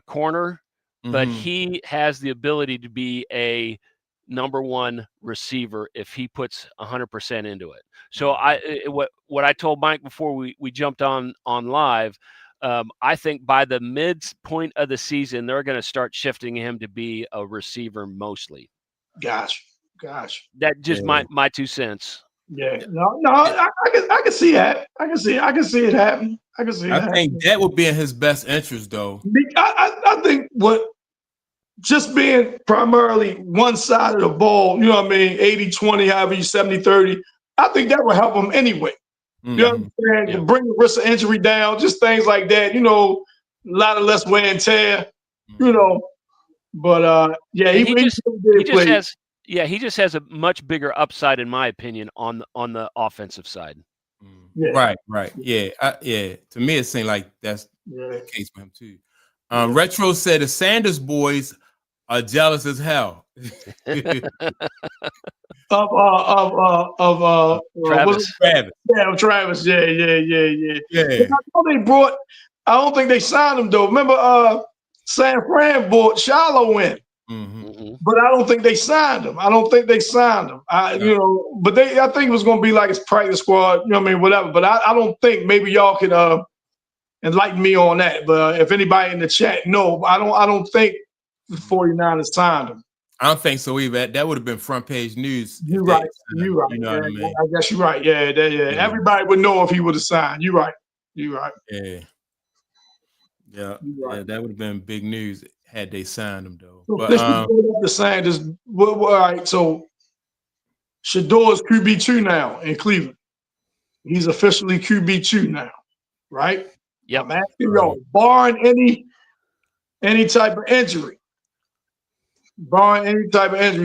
corner, but he has the ability to be a number one receiver if he puts 100% into it. So what I told Mike before we jumped on live, I think by the midpoint of the season they're going to start shifting him to be a receiver mostly. Gosh. That just my 2 cents. Yeah, no, I can see that. I can see it happen. I think that would be in his best interest, though. I think just being primarily one side of the ball, you know what I mean, 80-20, however you 70-30, I think that would help him anyway. You know what I'm saying? To bring the risk of injury down, just things like that, you know, a lot of less wear and tear, you know. But he just has a much bigger upside, in my opinion, on the offensive side. Right. Yeah. To me, it seemed like that's the case for him too. Retro said the Sanders boys are jealous as hell. of Travis. Yeah, Travis. Yeah. I don't think they signed him though. Remember, San Fran brought Shiloh in. But I don't think they signed him. You know, but I think it was going to be like his practice squad, you know what I mean, whatever. But I don't think, maybe y'all could enlighten me on that. But if anybody in the chat, no, I don't think the 49ers signed him. I don't think so either. That would have been front page news. You're right. You know what I mean? I guess you're right. Yeah. Everybody would know if he would have signed. You're right. Yeah, that would have been big news had they signed him though. So but the Sanders. All right, so Shador is QB2 now in Cleveland. He's officially QB2 now, right? Yep. I'm asking y'all, barring any type of injury,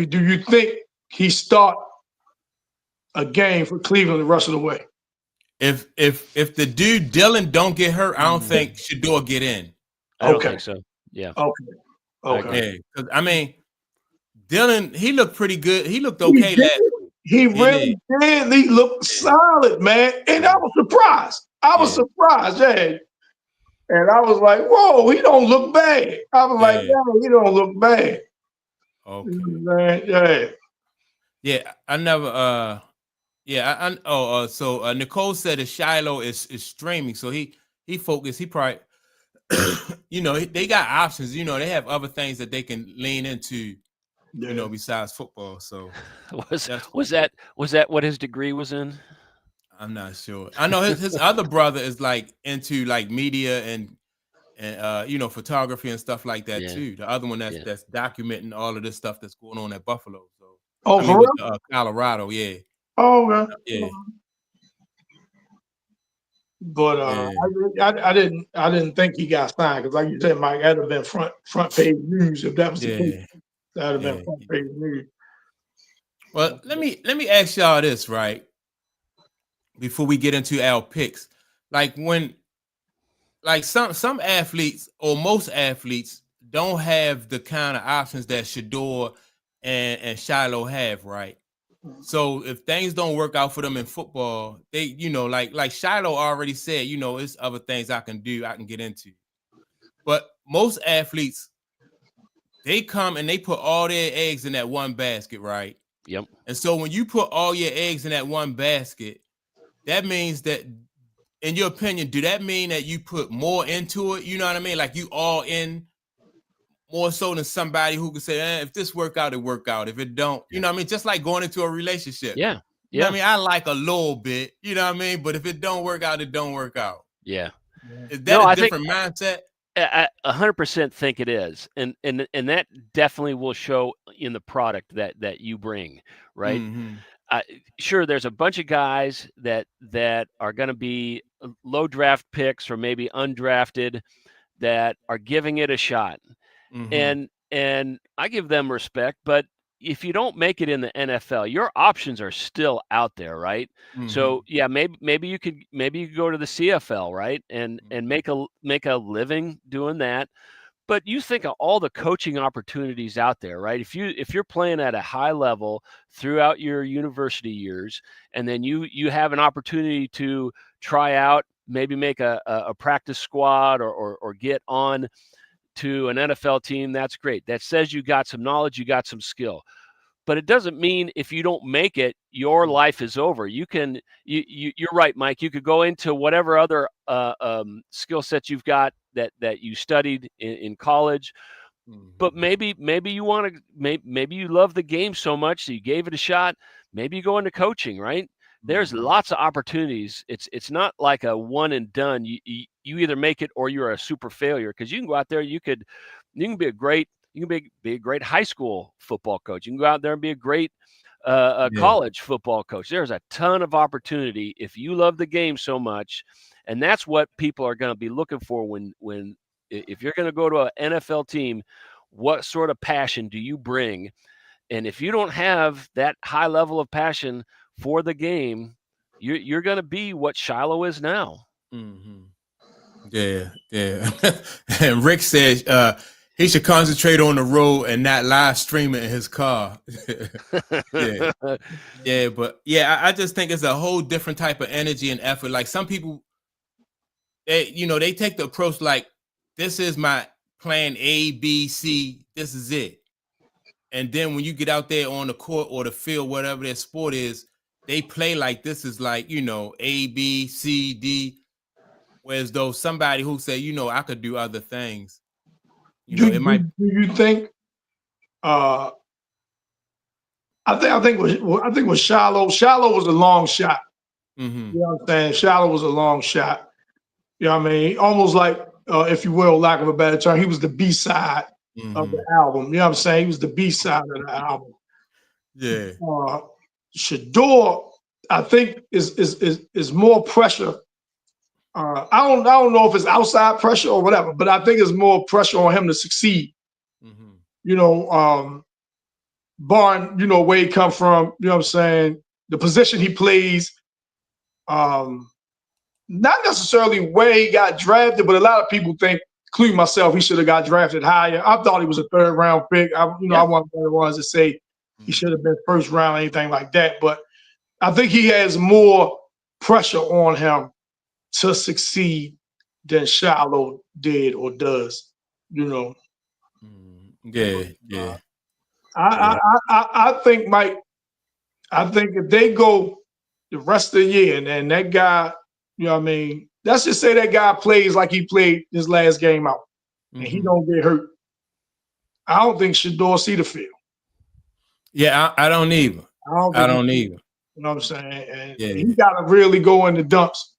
do you think he start a game for Cleveland the rest of the way? If the dude Dylan don't get hurt, I don't think Shador get in. I don't think so. Yeah. Okay. Yeah. I mean, Dylan, he looked pretty good. He looked okay last week. He really did. He looked solid, man. And I was surprised. Yeah. And I was like, whoa, he don't look bad. I was like, yeah, he don't look bad. Okay. Yeah. I never so Nicole said that Shiloh is streaming. So he focused. He probably you know, they got options. You know, they have other things that they can lean into, you know, besides football. So was that what his degree was in? I'm not sure. I know his other brother is like into like media and you know, photography and stuff like that too. The other one that's documenting all of this stuff that's going on at Buffalo. So Colorado, yeah. Oh, okay. Yeah. But I didn't think he got signed because, like you said, Mike, that'd have been front page news if that was the case. That'd have been front page news. Well, let me ask y'all this, right? Before we get into our picks, like when, like some athletes or most athletes don't have the kind of options that Shador and Shiloh have, right? So if things don't work out for them in football, they, you know, like Shiloh already said, you know, it's other things I can do, I can get into. But most athletes, they come and they put all their eggs in that one basket, right? Yep. And so when you put all your eggs in that one basket, that means that, in your opinion, do that mean that you put more into it? You know what I mean? Like you all in more so than somebody who could say, if this work out, it work out. If it don't, you know what I mean? Just like going into a relationship. Yeah. You know what I mean? I like a little bit, you know what I mean? But if it don't work out, it don't work out. Yeah. Is that a different mindset? I 100% think it is. And that definitely will show in the product that you bring, right? Mm-hmm. Sure, there's a bunch of guys that are going to be low draft picks or maybe undrafted that are giving it a shot. Mm-hmm. And I give them respect, but if you don't make it in the NFL, your options are still out there, right? Mm-hmm. So yeah, maybe you could go to the CFL, right? And make a living doing that. But you think of all the coaching opportunities out there, right? If you're playing at a high level throughout your university years, and then you have an opportunity to try out, maybe make a practice squad or get on to an NFL team, that's great. That says you got some knowledge, you got some skill. But it doesn't mean if you don't make it, your life is over. You're right, Mike. You could go into whatever other skill sets you've got that you studied in college. Mm-hmm. But maybe you want to maybe you love the game so much that you gave it a shot. Maybe you go into coaching, right? There's lots of opportunities. It's not like a one and done. You either make it or you're a super failure, because you can go out there. You can be a great high school football coach. You can go out there and be a great college football coach. There's a ton of opportunity if you love the game so much, and that's what people are going to be looking for when if you're going to go to an NFL team. What sort of passion do you bring? And if you don't have that high level of passion for the game, you're going to be what Shiloh is now. Mm-hmm. Yeah. And Rick says he should concentrate on the road and not live stream it in his car. Yeah, but I just think it's a whole different type of energy and effort. Like some people, they take the approach like, this is my plan A, B, C, this is it. And then when you get out there on the court or the field, whatever their sport is, they play like this is like, A, B, C, D. Whereas though somebody who say, I could do other things, Do you think? I think with Shiloh was a long shot. Mm-hmm. You know what I'm saying? Shiloh was a long shot. You know what I mean? Almost like, if you will, lack of a better term, he was the B-side of the album. You know what I'm saying? He was the B-side of the album. Yeah. Shador, I think, is more pressure. I don't know if it's outside pressure or whatever, but I think it's more pressure on him to succeed. Mm-hmm. Barring, where he come from, you know what I'm saying? The position he plays, not necessarily where he got drafted, but a lot of people think, including myself, he should have got drafted higher. I thought he was a third round pick. I wasn't one of the ones to say he should have been first round or anything like that. But I think he has more pressure on him to succeed than Shiloh did or does. Yeah. I think, Mike, if they go the rest of the year and that guy, you know what I mean, let's just say that guy plays like he played his last game out and he don't get hurt, I don't think Shador see the field. Yeah, I don't either. I don't either. You know what I'm saying? And he got to really go in the dumps,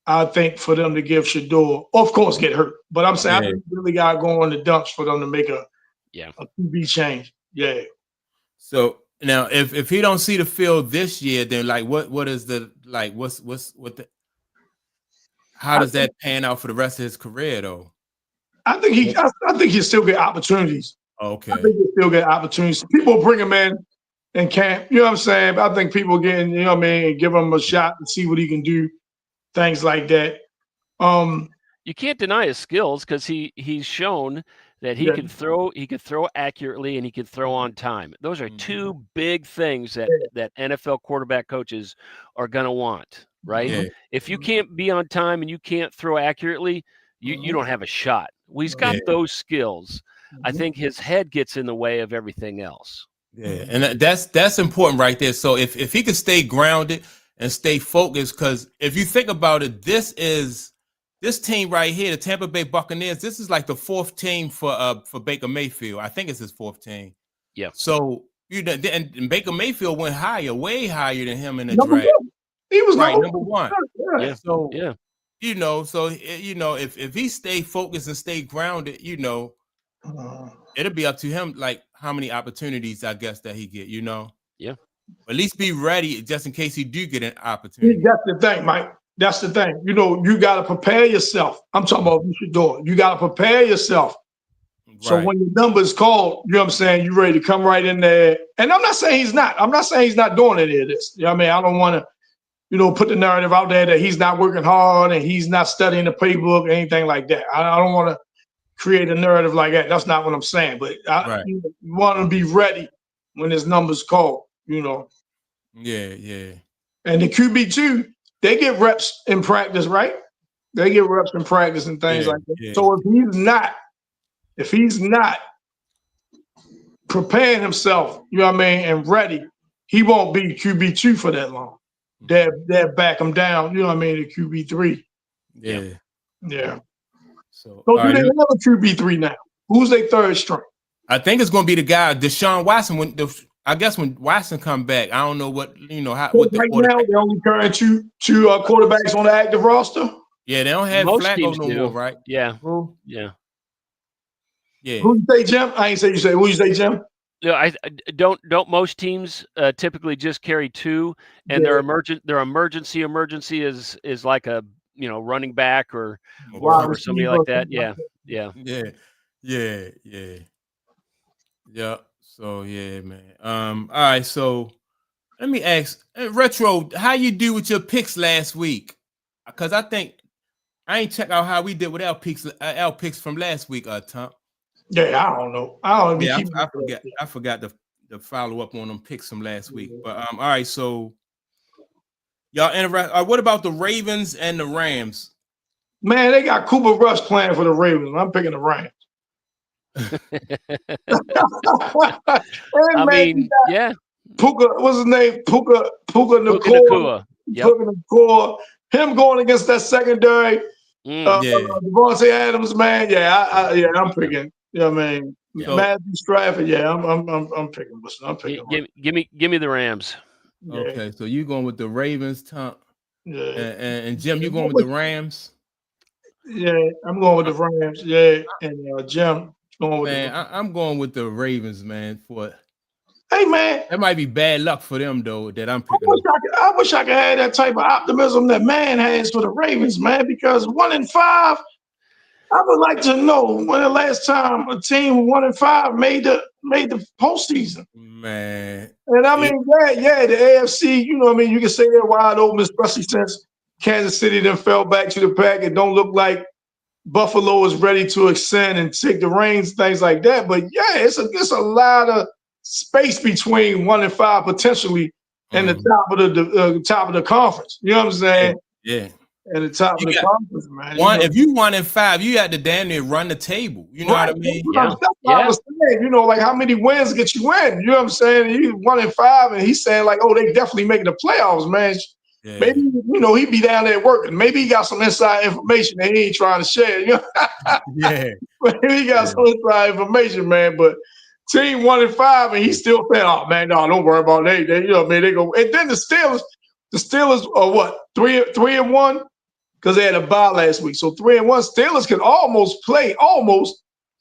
I think, for them to give Shador, of course, get hurt. But I'm saying I think he really got to go in the dumps for them to make a QB change. Yeah. So now, if he don't see the field this year, then like what is the like how does that pan out for the rest of his career though? I think he'll still get opportunities. Okay. I think he'll still get opportunities. People bring him in camp. You know what I'm saying? But I think people getting, you know what I mean, give him a shot to see what he can do, things like that. You can't deny his skills because he's shown that he could throw accurately and he could throw on time. Those are two big things that NFL quarterback coaches are going to want, right? Yeah. If you can't be on time and you can't throw accurately, you don't have a shot. Well, he's got those skills. I think his head gets in the way of everything else. Yeah, and that's important right there. So if he could stay grounded and stay focused, because if you think about it, this team right here, the Tampa Bay Buccaneers, this is like the fourth team for Baker Mayfield. I think it's his fourth team. Yeah. So and Baker Mayfield went higher, way higher than him in the draft. He was number one. Yeah. So yeah. If he stay focused and stay grounded, it'll be up to him, like how many opportunities I guess that he get, Yeah. At least be ready just in case he do get an opportunity. That's the thing, Mike. That's the thing. You got to prepare yourself. I'm talking about what you should do. You got to prepare yourself. Right. So when your number is called, you know what I'm saying, you're ready to come right in there. And I'm not saying he's not. I'm not saying he's not doing any of this. You know what I mean? I don't want to, put the narrative out there that he's not working hard and he's not studying the playbook or anything like that. I don't want to create a narrative like that. That's not what I'm saying. But you want to be ready when his number's called, Yeah. And the QB2, they get reps in practice, right? They get reps in practice and things like that. Yeah. So if he's not preparing himself, and ready, he won't be QB2 for that long. They'll back him down, to QB3. Yeah. Yeah. So do they have a QB3 now? Who's their third string? I think it's going to be the guy, Deshaun Watson. I guess when Watson come back, I don't know what right now they only carrying two quarterbacks on the active roster. Yeah, they don't have Flacco no more, right? Yeah, yeah. Who you say, Jim? I ain't say you say. Who you say, Jim? No, I don't. Most teams typically just carry two, and their emergency is like a running back or somebody like that. Yeah. So yeah, man. All right. So let me ask, Retro, how you do with your picks last week? Because I think I ain't check out how we did with our picks from last week, Tom. Yeah, I don't know. I forgot to follow up on them picks from last week. But all right. So y'all interact. What about the Ravens and the Rams? Man, they got Cooper Rush playing for the Ravens. I'm picking the Rams. Yeah. Puka, what's his name? Puka Nacua. Puka Nacua. Him going against that secondary. Devontae Adams, man. I'm picking. You know what I mean? Matthew Stafford. Yeah, I'm picking. I'm picking. Give me the Rams. Yeah. Okay, so you going with the Ravens, Tom? Yeah. And Jim, you going with the Rams? Yeah, I'm going with the Rams. Yeah, and Jim going with. I'm going with the Ravens, man. Hey, man, that might be bad luck for them though. That I'm picking. I wish I could have that type of optimism that man has for the Ravens, man. Because 1-5, I would like to know when the last time a team 1-5 made the postseason. Man, and I mean, the AFC. You know what I mean? You can say they're wide open, especially since Kansas City then fell back to the pack. It don't look like Buffalo is ready to ascend and take the reins, things like that. But yeah, it's a lot of space between 1-5 potentially and the top of the conference. You know what I'm saying? Yeah. At the top of the conference, man. If you 1-5, you had to damn near run the table. You know what I mean? That's what I was saying. Like how many wins get you in? You know what I'm saying? You 1-5, and he's saying like, oh, they definitely making the playoffs, man. Yeah. Maybe he be down there working. Maybe he got some inside information that he ain't trying to share. Yeah. Maybe he got some inside information, man. But team 1-5, and he's still saying, "Oh man, no, don't worry about that." They go. And then the Steelers are what 3-1 because they had a bye last week. So 3-1. Steelers can almost play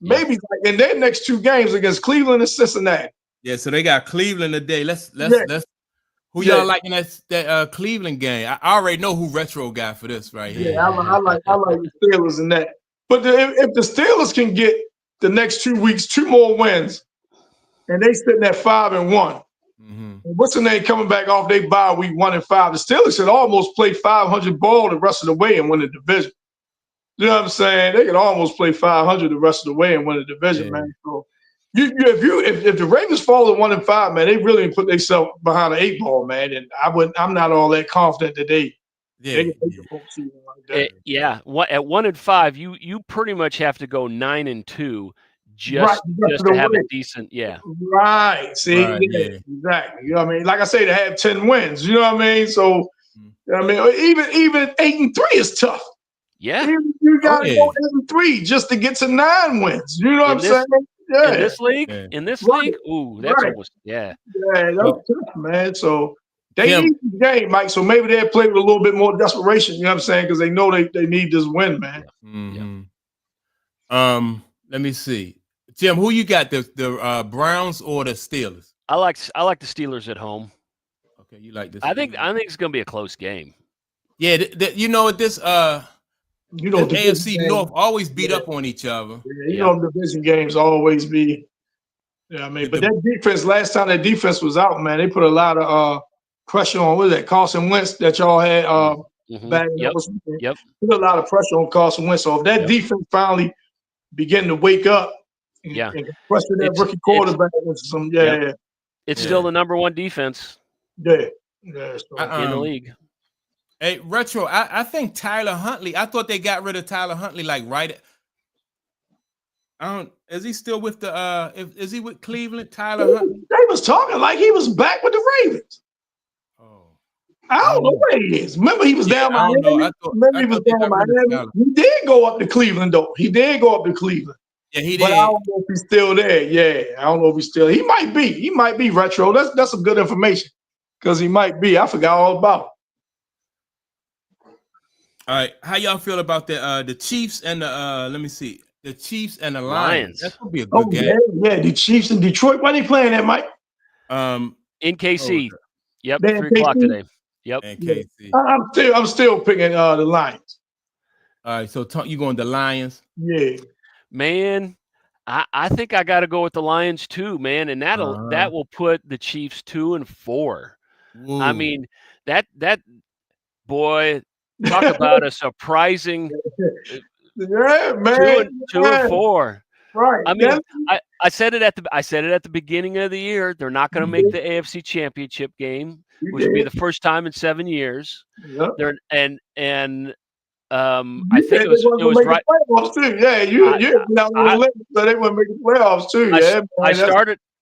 maybe like in their next two games against Cleveland and Cincinnati. Yeah, so they got Cleveland today. Let's who y'all liking that Cleveland game? I already know who Retro got for this right here. Yeah, I like the Steelers in that. But if the Steelers can get the next 2 weeks 2 more wins, and they sitting at 5-1. What's the name coming back off they bye week 1-5? The Steelers should almost play 500 ball the rest of the way and win the division. You know what I'm saying? They could almost play 500 the rest of the way and win the division, man. So if the Ravens fall at 1-5, man, they really put themselves behind the 8 ball, man. And I'm not all that confident that they can take the postseason like that. At 1-5, you pretty much have to go 9-2 just to have a decent, Right. See, exactly. You know what I mean? Like I say, to have 10 wins. You know what I mean? So, I mean, even 8-3 is tough. Yeah. You got to go 8-3 just to get to 9 wins. You know what I'm saying? Yeah. In this league, ooh, that's almost Yeah, that's tough, man. So they need the game, Mike. So maybe they'll play with a little bit more desperation. You know what I'm saying? Because they know they need this win, man. Let me see, Jim. Who you got? The Browns or the Steelers? I like the Steelers at home. Okay, you like this? I think it's going to be a close game. Yeah, you know this. You know, the AFC North always beat up on each other. Yeah, you know, division games always be. Yeah, I mean, but that defense, last time that defense was out, man, they put a lot of pressure on, what is that, Carson Wentz that y'all had back. Yep. Put a lot of pressure on Carson Wentz. So if that defense finally begin to wake up and pressure that rookie quarterback into some, it's still the number 1 defense. So. In the league. Hey, Retro, I think Tyler Huntley. I thought they got rid of Tyler Huntley is he still with the is he with Cleveland? Tyler Huntley? They was talking like he was back with the Ravens. Oh. I don't know where he is. Remember, he was down Miami. He was down Miami. He did go up to Cleveland, though. He did go up to Cleveland. Yeah, he did. But I don't know if he's still there. Yeah, I don't know if he's still. He might be. He might be, Retro. That's some good information because he might be. I forgot all about it. All right, how y'all feel about the Chiefs and the let me see, the Chiefs and the Lions? That's gonna be a good game. Yeah, the Chiefs in Detroit. When they playing that, Mike? In KC. Yep, 3:00 today. Yep. In KC. I'm still picking the Lions. All right, so you going the Lions? Yeah. Man, I think I got to go with the Lions too, man, and that will put the Chiefs 2-4. Woo. I mean, that boy. Talk about a surprising 2-4. Right. I mean, I said it at the beginning of the year. They're not going to make the AFC Championship game, which would be the first time in 7 years. Yep. I think it was right. Too. Yeah, so they wouldn't make the playoffs too.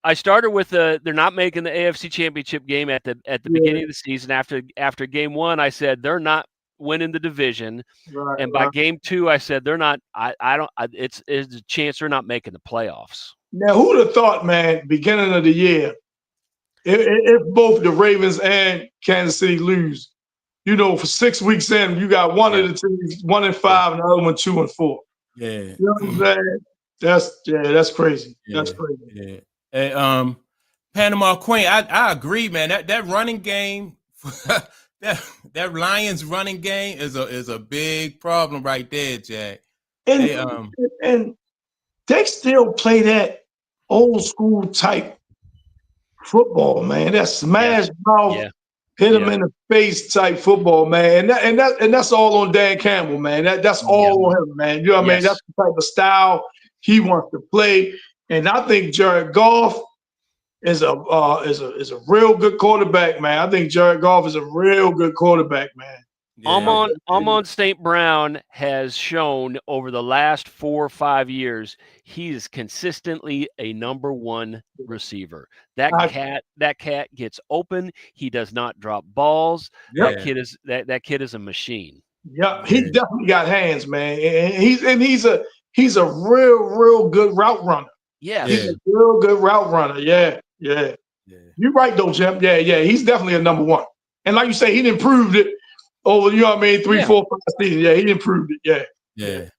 I started with they're not making the AFC Championship game at the beginning of the season. After game 1, I said they're not winning the division, and by game 2, I said they're not. It's a chance they're not making the playoffs. Now, who'd have thought, man? Beginning of the year, if both the Ravens and Kansas City lose, you know, for 6 weeks in, you got one of the teams 1-5, and the other one 2-4. Yeah, you know what I'm saying? That's crazy. That's crazy. Yeah. Hey, Panama Queen, I agree, man. That running game. That Lions running game is a big problem right there, Jack. And they still play that old school type football, man. That smash mouth, hit him in the face type football, man. And that's all on Dan Campbell, man. That's all on him, man. You know what I mean? That's the type of style he wants to play. And I think Jared Goff is a real good quarterback, man. I think Jared Goff is a real good quarterback, man. Yeah. Amon St. Brown has shown over the last 4 or 5 years he is consistently a number 1 receiver. That cat gets open. He does not drop balls. That kid is a machine. Yeah, he definitely got hands, man. And he's a real good route runner. Yeah, he's a real good route runner. Yeah. You're right though, Jim. Yeah. He's definitely a number 1. And like you say, he improved it over, you know what I mean, 3, 4, 5 seasons. Yeah, he improved it. Yeah.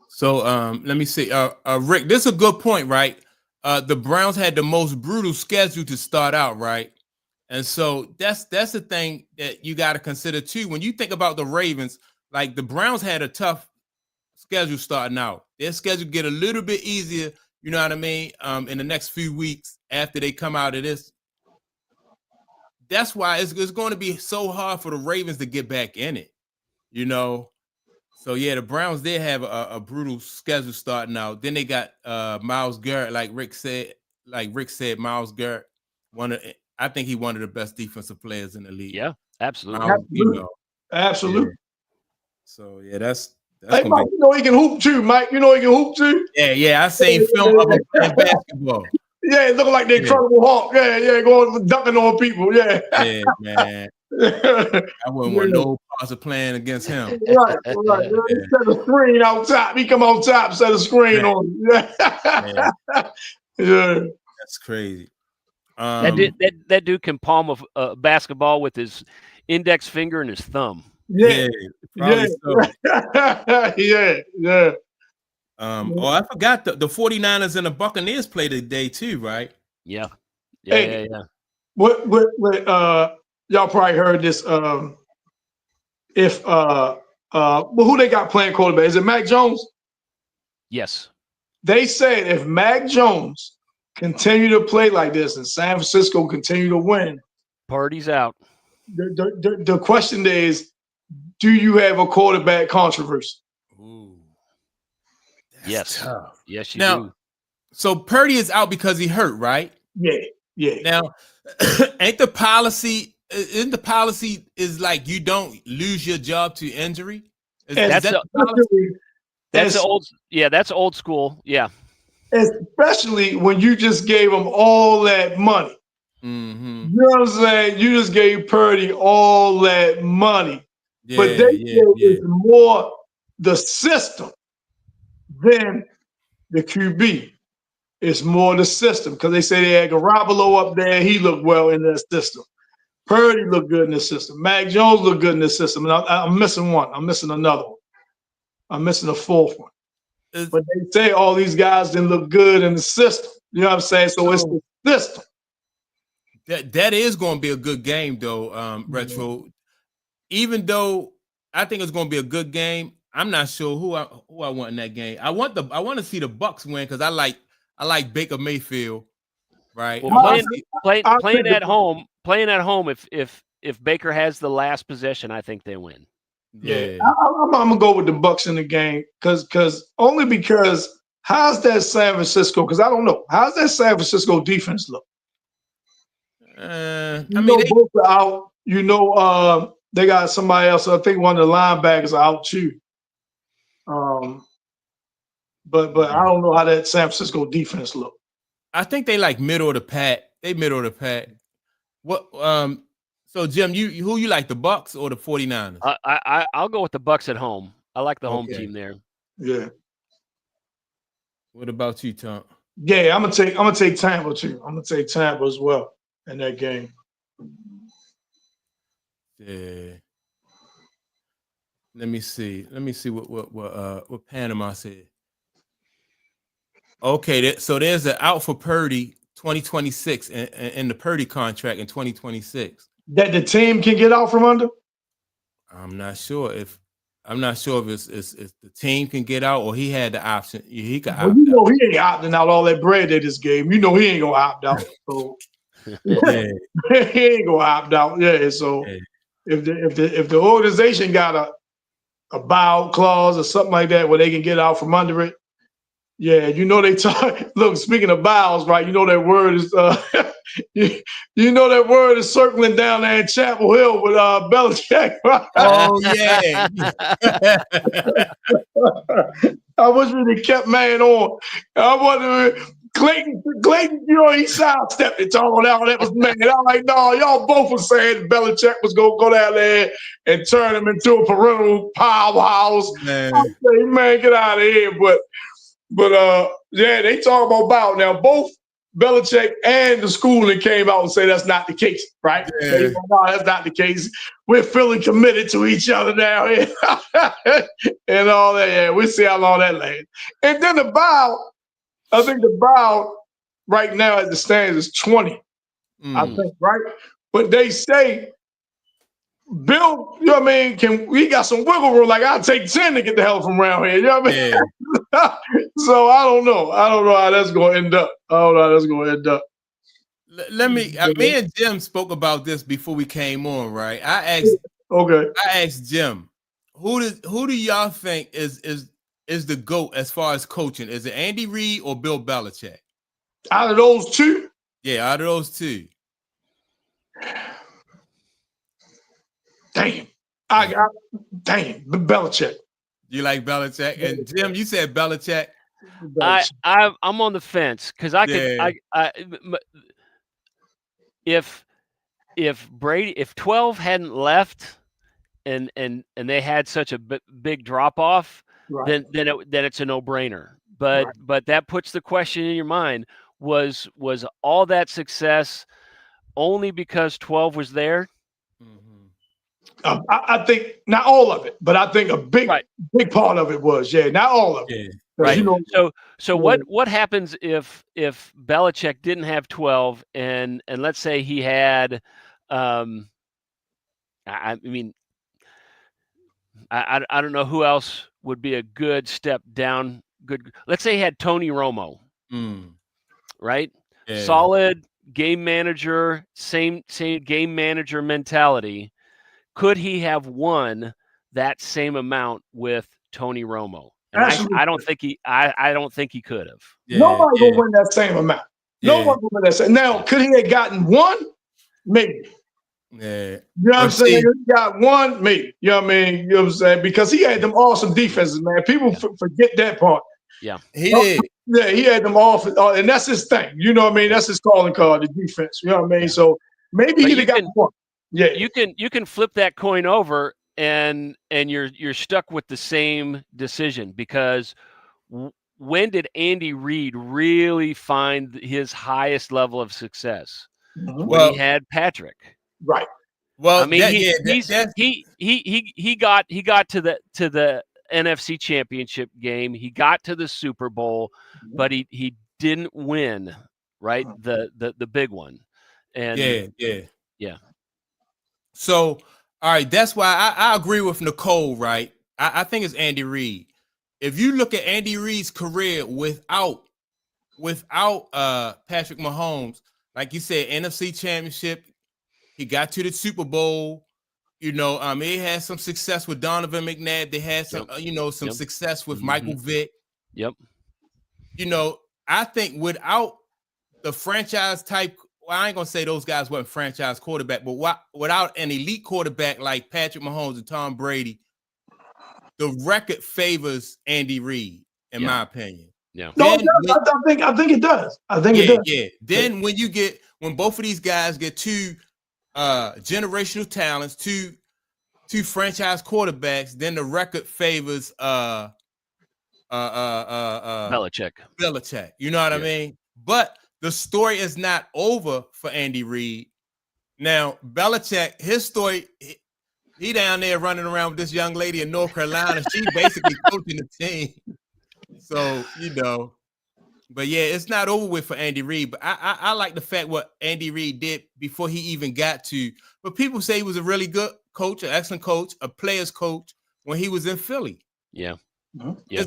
So let me see. Rick, this is a good point, right? The Browns had the most brutal schedule to start out, right? And so that's the thing that you got to consider too. When you think about the Ravens, like the Browns had a tough schedule starting out. Their schedule get a little bit easier, you know what I mean, in the next few weeks after they come out of this. That's why it's going to be so hard for the Ravens to get back in it, you know. So yeah, the Browns did have a brutal schedule starting out. Then they got Myles Garrett, like Rick said. Myles Garrett, I think he one of the best defensive players in the league. Yeah, absolutely. Absolutely. Yeah. So yeah, that's Hey, Mike, you know he can hoop too, Mike. You know he can hoop too. Yeah. I seen film of him playing basketball. Yeah, looking like the Incredible Hulk. Yeah, going dunking on people. Yeah. Yeah, man. I wouldn't want no parts of playing against him. Right. He set a screen out top. He come on top, set a screen on him. Yeah. That's crazy. That dude can palm a basketball with his index finger and his thumb. Yeah. So. Yeah. I forgot the 49ers and the Buccaneers play today too, right? Yeah. What y'all probably heard this. Who they got playing quarterback? Is it Mac Jones? Yes. They said if Mac Jones continue to play like this and San Francisco continue to win, party's out. The question is, do you have a quarterback controversy? Ooh. Yes. Tough. Yes, you now, do. So Purdy is out because he hurt, right? Yeah. Now, isn't the policy is like you don't lose your job to injury? That's old school. Yeah. Especially when you just gave them all that money. Mm-hmm. You know what I'm saying? You just gave Purdy all that money. But it's more the system than the QB. It's more the system because they say they had Garoppolo up there. He looked well in that system. Purdy looked good in the system. Mac Jones looked good in the system. And I'm missing one. I'm missing another one. I'm missing a fourth one. But they say all these guys didn't look good in the system. You know what I'm saying? So it's the system. That is going to be a good game, though, Retro. Even though I think it's going to be a good game, I'm not sure who I want in that game. I want to see the Bucks win because I like Baker Mayfield, right? Well, playing at home. If Baker has the last possession, I think they win. Yeah, I'm gonna go with the Bucks in the game because how's that San Francisco? Because I don't know how's that San Francisco defense look. Both are out. They got somebody else. I think one of the linebackers are out too. But I don't know how that San Francisco defense look. I think they like middle of the pack. They middle of the pack. What? So Jim, who you like, the Bucks or the 49ers? I'll go with the Bucks at home. I like the home team there. Yeah. What about you, Tom? Yeah, I'm gonna take Tampa too. I'm gonna take Tampa as well in that game. Yeah. Let me see what Panama said. Okay, so there's an out for Purdy 2026 in the Purdy contract in 2026. That the team can get out from under? I'm not sure if it's the team can get out or he had the option. He could opt out. He ain't opting out all that bread they just gave him. You know he ain't gonna opt out. So he ain't gonna opt out. Yeah. So if the organization got a buyout clause or something like that where they can get out from under it, yeah, they talk. Look, speaking of bowels, right? That word is that word is circling down there in Chapel Hill with Belichick. Right? Oh yeah. I wish we kept man on. I wonder Clayton, he sidestepped it all out. That was man. I'm like, no, y'all both were saying Belichick was gonna go down there and turn him into a perennial powerhouse. Man, I say, man, get out of here. But they talk about now. Both Belichick and the schooling came out and say that's not the case, right? Yeah. They go, no, that's not the case. We're feeling committed to each other now, and all that. Yeah, we'll see how long that lasts. And then the buyout, I think the buyout right now as it stands is 20. I think, right? But they say Bill, you know what I mean? We got some wiggle room. Like I'll take 10 to get the hell from around here. You know what I mean? Yeah. So I don't know. I don't know how that's gonna end up. Me and Jim spoke about this before we came on, right? I asked Jim, who do y'all think is the GOAT as far as coaching? Is it Andy Reid or Bill Belichick? Out of those two? Yeah, out of those two. Damn. Belichick. You like Belichick, and Jim, you said Belichick. I'm on the fence because if 12 hadn't left and they had such a big drop off, then it's a no brainer. But that puts the question in your mind: was all that success only because 12 was there? I think not all of it, but I think a big part of it was, not all of it. Right. You know, so what happens if Belichick didn't have 12 and let's say he had, I mean, I don't know who else would be a good step down. Let's say he had Tony Romo, right? Yeah. Solid game manager, same game manager mentality. Could he have won that same amount with Tony Romo? And I don't think he could have. Nobody will win that same amount. Nobody will win that same. Now, could he have gotten one? Maybe. Yeah. You know what I'm saying? He got one, maybe. You know what I mean? You know what I'm saying? Because he had them awesome defenses, man. People forget that part. Yeah. He did. Yeah, he had them off, and that's his thing. You know what I mean? That's his calling card, the defense. You know what I mean? So maybe he'd have got one. Yeah. You can flip that coin over and you're stuck with the same decision because when did Andy Reid really find his highest level of success? When he had Patrick. Right. Well, I mean, he got to the NFC Championship game. He got to the Super Bowl, but he didn't win, right? The big one. And yeah. So, all right, that's why I agree with Nicole, right? I think it's Andy Reid. If you look at Andy Reid's career without Patrick Mahomes, like you said, NFC Championship, he got to the Super Bowl. You know, he had some success with Donovan McNabb. They had some, some success with Michael Vick. Yep. You know, I think without the franchise type, well, I ain't gonna say those guys weren't franchise quarterback, but without an elite quarterback like Patrick Mahomes and Tom Brady, the record favors Andy Reid, in my opinion. Yeah. No, I think it does. I think it does. Yeah. Then when both of these guys get two generational talents, two franchise quarterbacks, then the record favors Belichick. You know what I mean? But the story is not over for Andy Reid. Now, Belichick, his story, he down there running around with this young lady in North Carolina. She basically coaching the team. So, but yeah, it's not over with for Andy Reid. But I like the fact what Andy Reid did before he even got to. But people say he was a really good coach, an excellent coach, a player's coach when he was in Philly. Yeah. Yeah.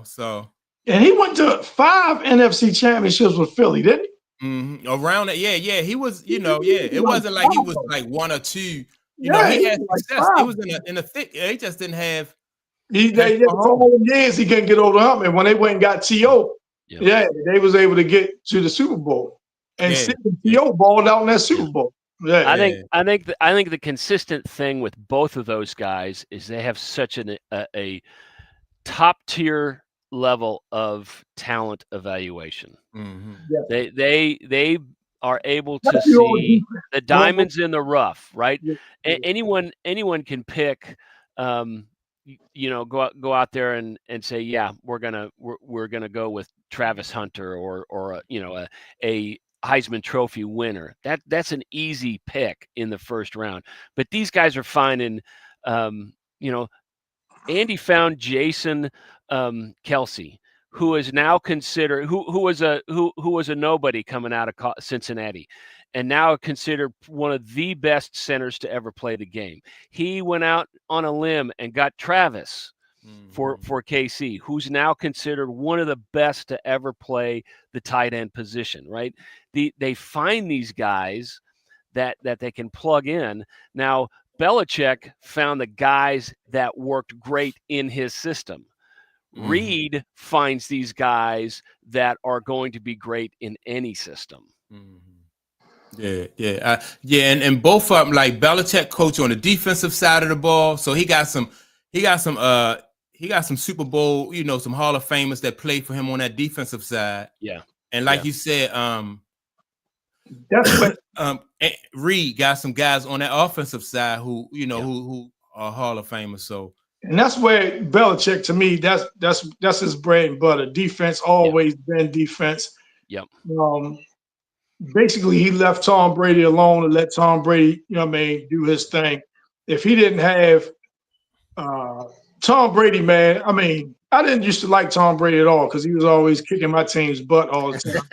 So. And he went to 5 NFC championships with Philly, didn't he? Mm-hmm. Around it, yeah. He was, it wasn't like he was like 1 or 2. He had success. It was in the thick. He just didn't have. For all the years he couldn't get over the hump, and when they went and got T.O., they was able to get to the Super Bowl, and T.O. balled out in that Super Bowl. Yeah, I think the consistent thing with both of those guys is they have such a top tier level of talent evaluation. Mm-hmm. Yeah. They are able to see the diamonds in the rough, right? Yeah. Anyone can pick, go out there and say, yeah, we're gonna go with Travis Hunter or a Heisman Trophy winner. That's an easy pick in the first round. But these guys are finding, Andy found Jason Kelsey, who is now considered who was a nobody coming out of Cincinnati, and now considered one of the best centers to ever play the game. He went out on a limb and got Travis for KC, who's now considered one of the best to ever play the tight end position. Right? They find these guys that they can plug in. Now, Belichick found the guys that worked great in his system. Reid finds these guys that are going to be great in any system. And both of them, like Belichick coach on the defensive side of the ball, so he got some he got some Super Bowl, some Hall of Famers that play for him on that defensive side. Yeah. And like you said, that's what Reed got some guys on that offensive side who who are Hall of Famers. So, and that's where Belichick, to me, that's his bread and butter. Defense, always been defense. Yep. Basically, he left Tom Brady alone and let Tom Brady, do his thing. If he didn't have Tom Brady, man, I didn't used to like Tom Brady at all because he was always kicking my team's butt all the time.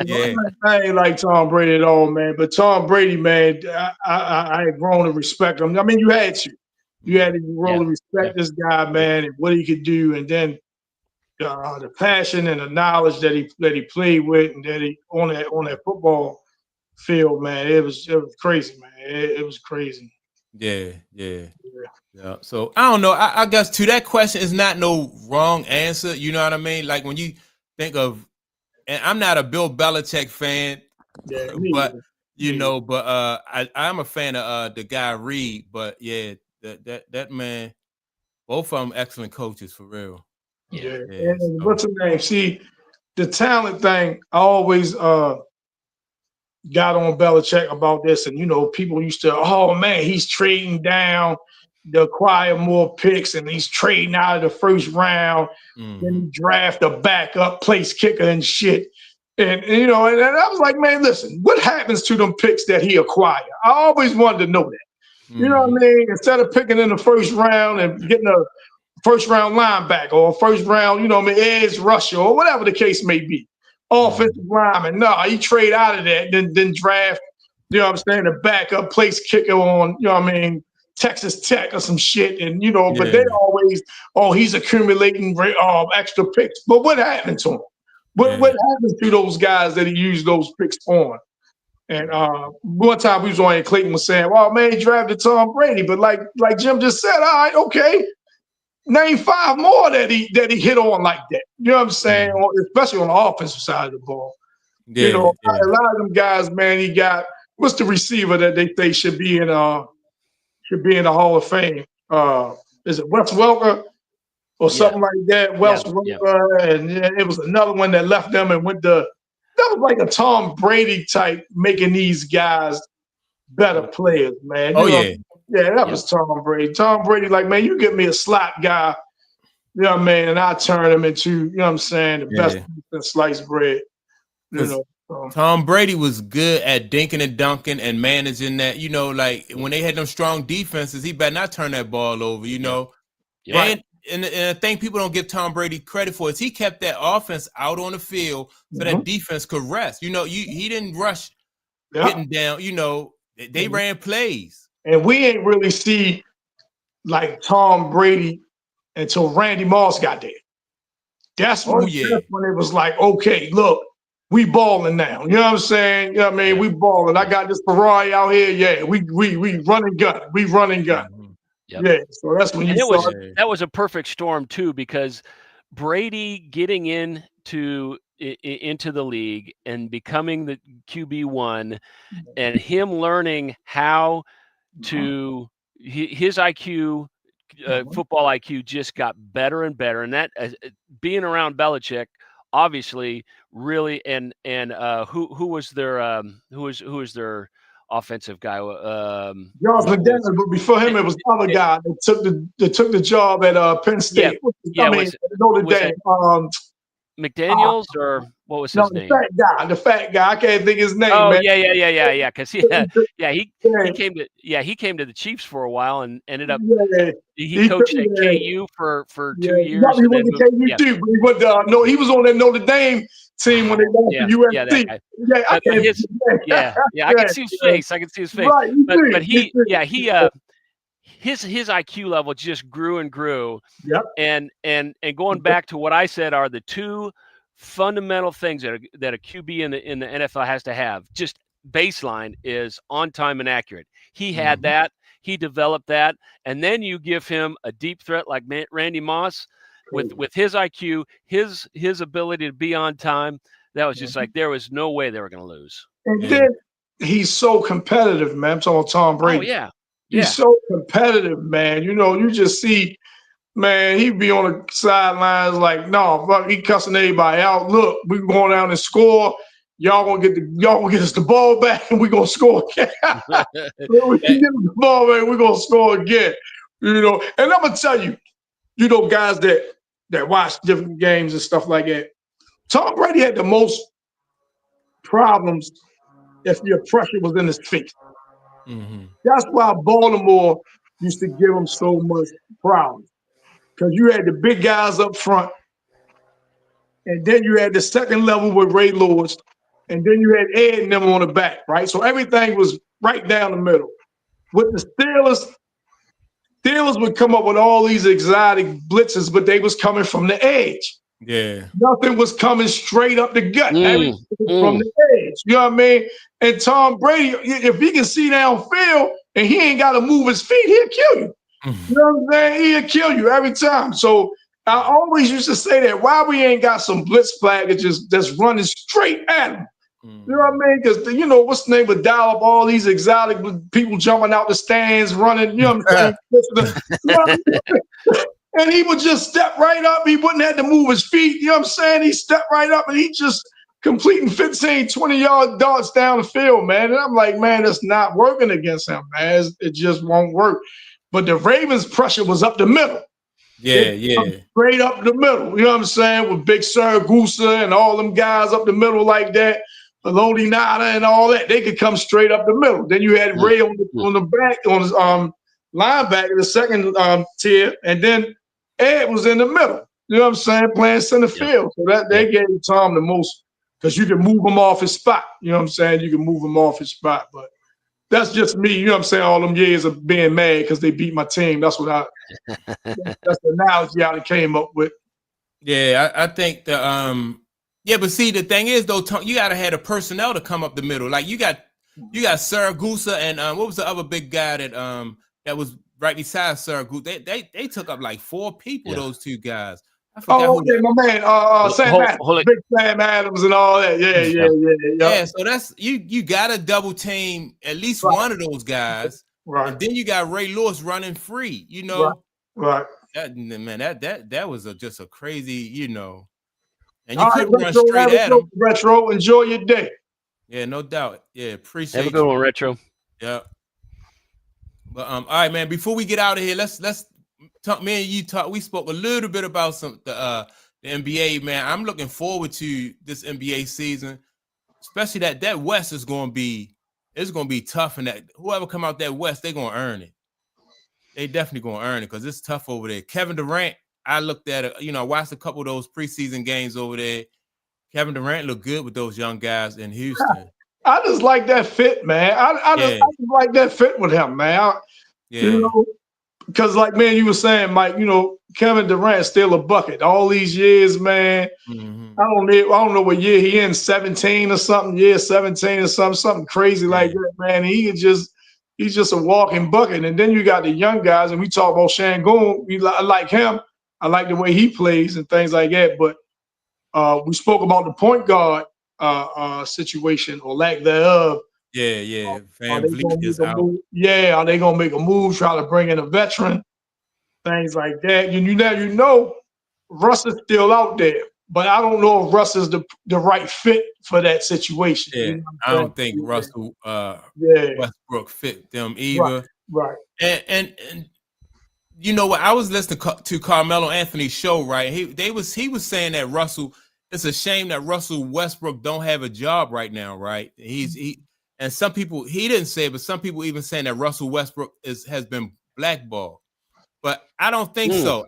Yeah. I ain't like Tom Brady at all, man. But Tom Brady, man, I had grown to respect him. I mean, you had to. You had to grow to respect this guy, man, and what he could do. And then the passion and the knowledge that he played with and that he on that football field, man, it was crazy, man. It was crazy. Yeah. So I don't know. I guess to that question is not no wrong answer. You know what I mean? Like when you think of, and I'm not a Bill Belichick fan, but I'm a fan of the guy Reed. But yeah, that man, both of them excellent coaches for real. Yeah. And what's the name? See, the talent thing, I always got on Belichick about this, and people used to, oh man, he's trading down to acquire more picks, and he's trading out of the first round, then draft a backup place kicker and shit. And and I was like, man, listen, what happens to them picks that he acquired? I always wanted to know that. You know what I mean? Instead of picking in the first round and getting a first round linebacker or first round, edge rusher or whatever the case may be. Offensive lineman. No, he trade out of that, then draft, a backup place kicker on, Texas Tech or some shit. And, but they always, he's accumulating extra picks. But what happened to him? What happens to those guys that he used those picks on? And one time we was on and Clayton was saying, well, man, he drafted Tom Brady. But like Jim just said, all right, okay. Name 5 more that he hit on like that. You know what I'm saying? Especially on the offensive side of the ball. A lot of them guys, man, he got, what's the receiver that they think should be in the Hall of Fame? Is it Wes Welker or something like that? Wes Welker, and it was another one that left them and went that was like a Tom Brady type, making these guys better players, man. Yeah, that was Tom Brady. Tom Brady, like, man, you give me a slot guy, and I turn him into, the best sliced bread. Tom Brady was good at dinking and dunking and managing that, like when they had them strong defenses, he better not turn that ball over, Right. And the thing people don't give Tom Brady credit for is he kept that offense out on the field so that defense could rest. He didn't rush getting down, they ran plays. And we ain't really see like Tom Brady until Randy Moss got there. That's when it was like, okay, look, we balling now. You know what I'm saying? We balling. I got this Ferrari out here. Yeah, we run and gun. We run and gun. Yeah, so that's when that was a perfect storm too, because Brady getting into the league and becoming the QB1 and him learning how to his IQ, football IQ just got better and better, and that being around Belichick, obviously, really, and who was their offensive guy? Josh McDaniels, but before him, it was the other guy that took the job at Penn State. Notre Dame. McDaniels or what was his name? The fat guy. I can't think his name. Oh, man. Yeah. Because he came to the Chiefs for a while and ended up he coached at KU for 2 years. He went to KU too, but he went he was on that Notre Dame team when they lost to USC. I can see his face. Right, but his IQ level just grew and grew. Yep. And going back to what I said are the 2 fundamental things that a QB in the NFL has to have. Just baseline is on time and accurate. He had that. He developed that. And then you give him a deep threat like Randy Moss with his IQ, his ability to be on time. That was just like there was no way they were going to lose. And then he's so competitive, man. I'm talking Tom Brady. Oh, yeah. He's so competitive, man. You just see man, he'd be on the sidelines like, no, fuck, he cussing everybody out. Look, we going down and score. Y'all gonna get us the ball back, and we gonna score again. We can get the ball back, we're gonna score again. You know, and I'm gonna tell you, you know, guys that watch different games and stuff like that. Tom Brady had the most problems if your pressure was in his face. Mm-hmm. That's why Baltimore used to give him so much problems. Because you had the big guys up front, and then you had the second level with Ray Lewis, and then you had Ed and them on the back, right? So everything was right down the middle. With the Steelers would come up with all these exotic blitzes, but they was coming from the edge. Yeah. Nothing was coming straight up the gut. Everything was from the edge. You know what I mean? And Tom Brady, if he can see downfield and he ain't got to move his feet, he'll kill you. You know what I'm saying? He'll kill you every time. So I always used to say that, why we ain't got some blitz packages that's running straight at him. You know what I mean? Because, you know, what's the name would dial up all these exotic people jumping out the stands, running, you know what I'm saying? And he would just step right up. He wouldn't have to move his feet. You know what I'm saying? He stepped right up and he just completing 15, 20-yard darts down the field, man. And I'm like, man, it's not working against him, man. It just won't work. But the Ravens' pressure was up the middle. Yeah. Straight up the middle. You know what I'm saying? With Big Saragusa and all them guys up the middle like that. Lodi Nada and all that, they could come straight up the middle. Then you had Ray on the back, on his linebacker, the second tier, and then Ed was in the middle. You know what I'm saying? Playing center field. So that they gave Tom the most, because you can move him off his spot. You know what I'm saying? You can move him off his spot. But that's just me. You know what I'm saying? All them years of being mad because they beat my team. That's what that's the analogy I came up with. Yeah, I think the yeah, but see, the thing is though, you gotta have the personnel to come up the middle. Like you got Saragusa and what was the other big guy that was right beside Saragusa? They took up like 4 people. Those 2 guys. I forgot my man, Sam Adams, Big Sam Adams and all that. Yeah. So that's you got to double team at least one of those guys, right? And then you got Ray Lewis running free. You know, right. That was just a crazy, you know. And you couldn't run Retro, straight at him. Retro, enjoy your day. Yeah, no doubt. Yeah, appreciate it. Have a good one, Retro. Yeah. But all right, man. Before we get out of here, let's talk. Me and you talk. We spoke a little bit about the NBA, man. I'm looking forward to this NBA season, especially that West is going to be tough, and that whoever come out that West, they're going to earn it. They definitely going to earn it because it's tough over there. Kevin Durant. I looked at it, you know, I watched a couple of those preseason games over there. Kevin Durant looked good with those young guys in Houston. I just like that fit, man. I just like that fit with him, man. You know, because like, man, you were saying, Mike, you know, Kevin Durant's still a bucket. All these years, man. Mm-hmm. I don't know what year he in, 17 or something. Yeah, 17 or something crazy like that, man. He's just a walking bucket. And then you got the young guys, and we talk about Şengün. I like him. I like the way he plays and things like that. But we spoke about the point guard situation or lack thereof. Yeah. Van Vliet is out. Are they gonna make a move? Try to bring in a veteran, things like that. You know, Russ is still out there, but I don't know if Russ is the right fit for that situation. Yeah, you know I don't think Russell Westbrook fit them either. Right. And you know what? I was listening to Carmelo Anthony's show, right? He was saying that Russell. It's a shame that Russell Westbrook don't have a job right now, right? And some people, he didn't say it, but some people even saying that Russell Westbrook has been blackballed. But I don't think so.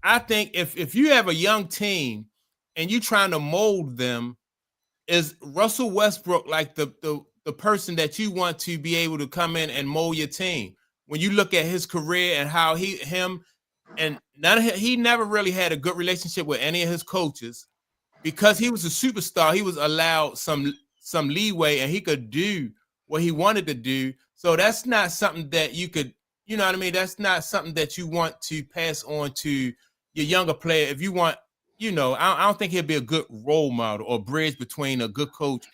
I think if you have a young team and you're trying to mold them, is Russell Westbrook like the person that you want to be able to come in and mold your team? When you look at his career and how he never really had a good relationship with any of his coaches, because he was a superstar. He was allowed some leeway and he could do what he wanted to do. So that's not something that you could, you know what I mean? That's not something that you want to pass on to your younger player. If you want, you know, I don't think he'll be a good role model or bridge between a good coach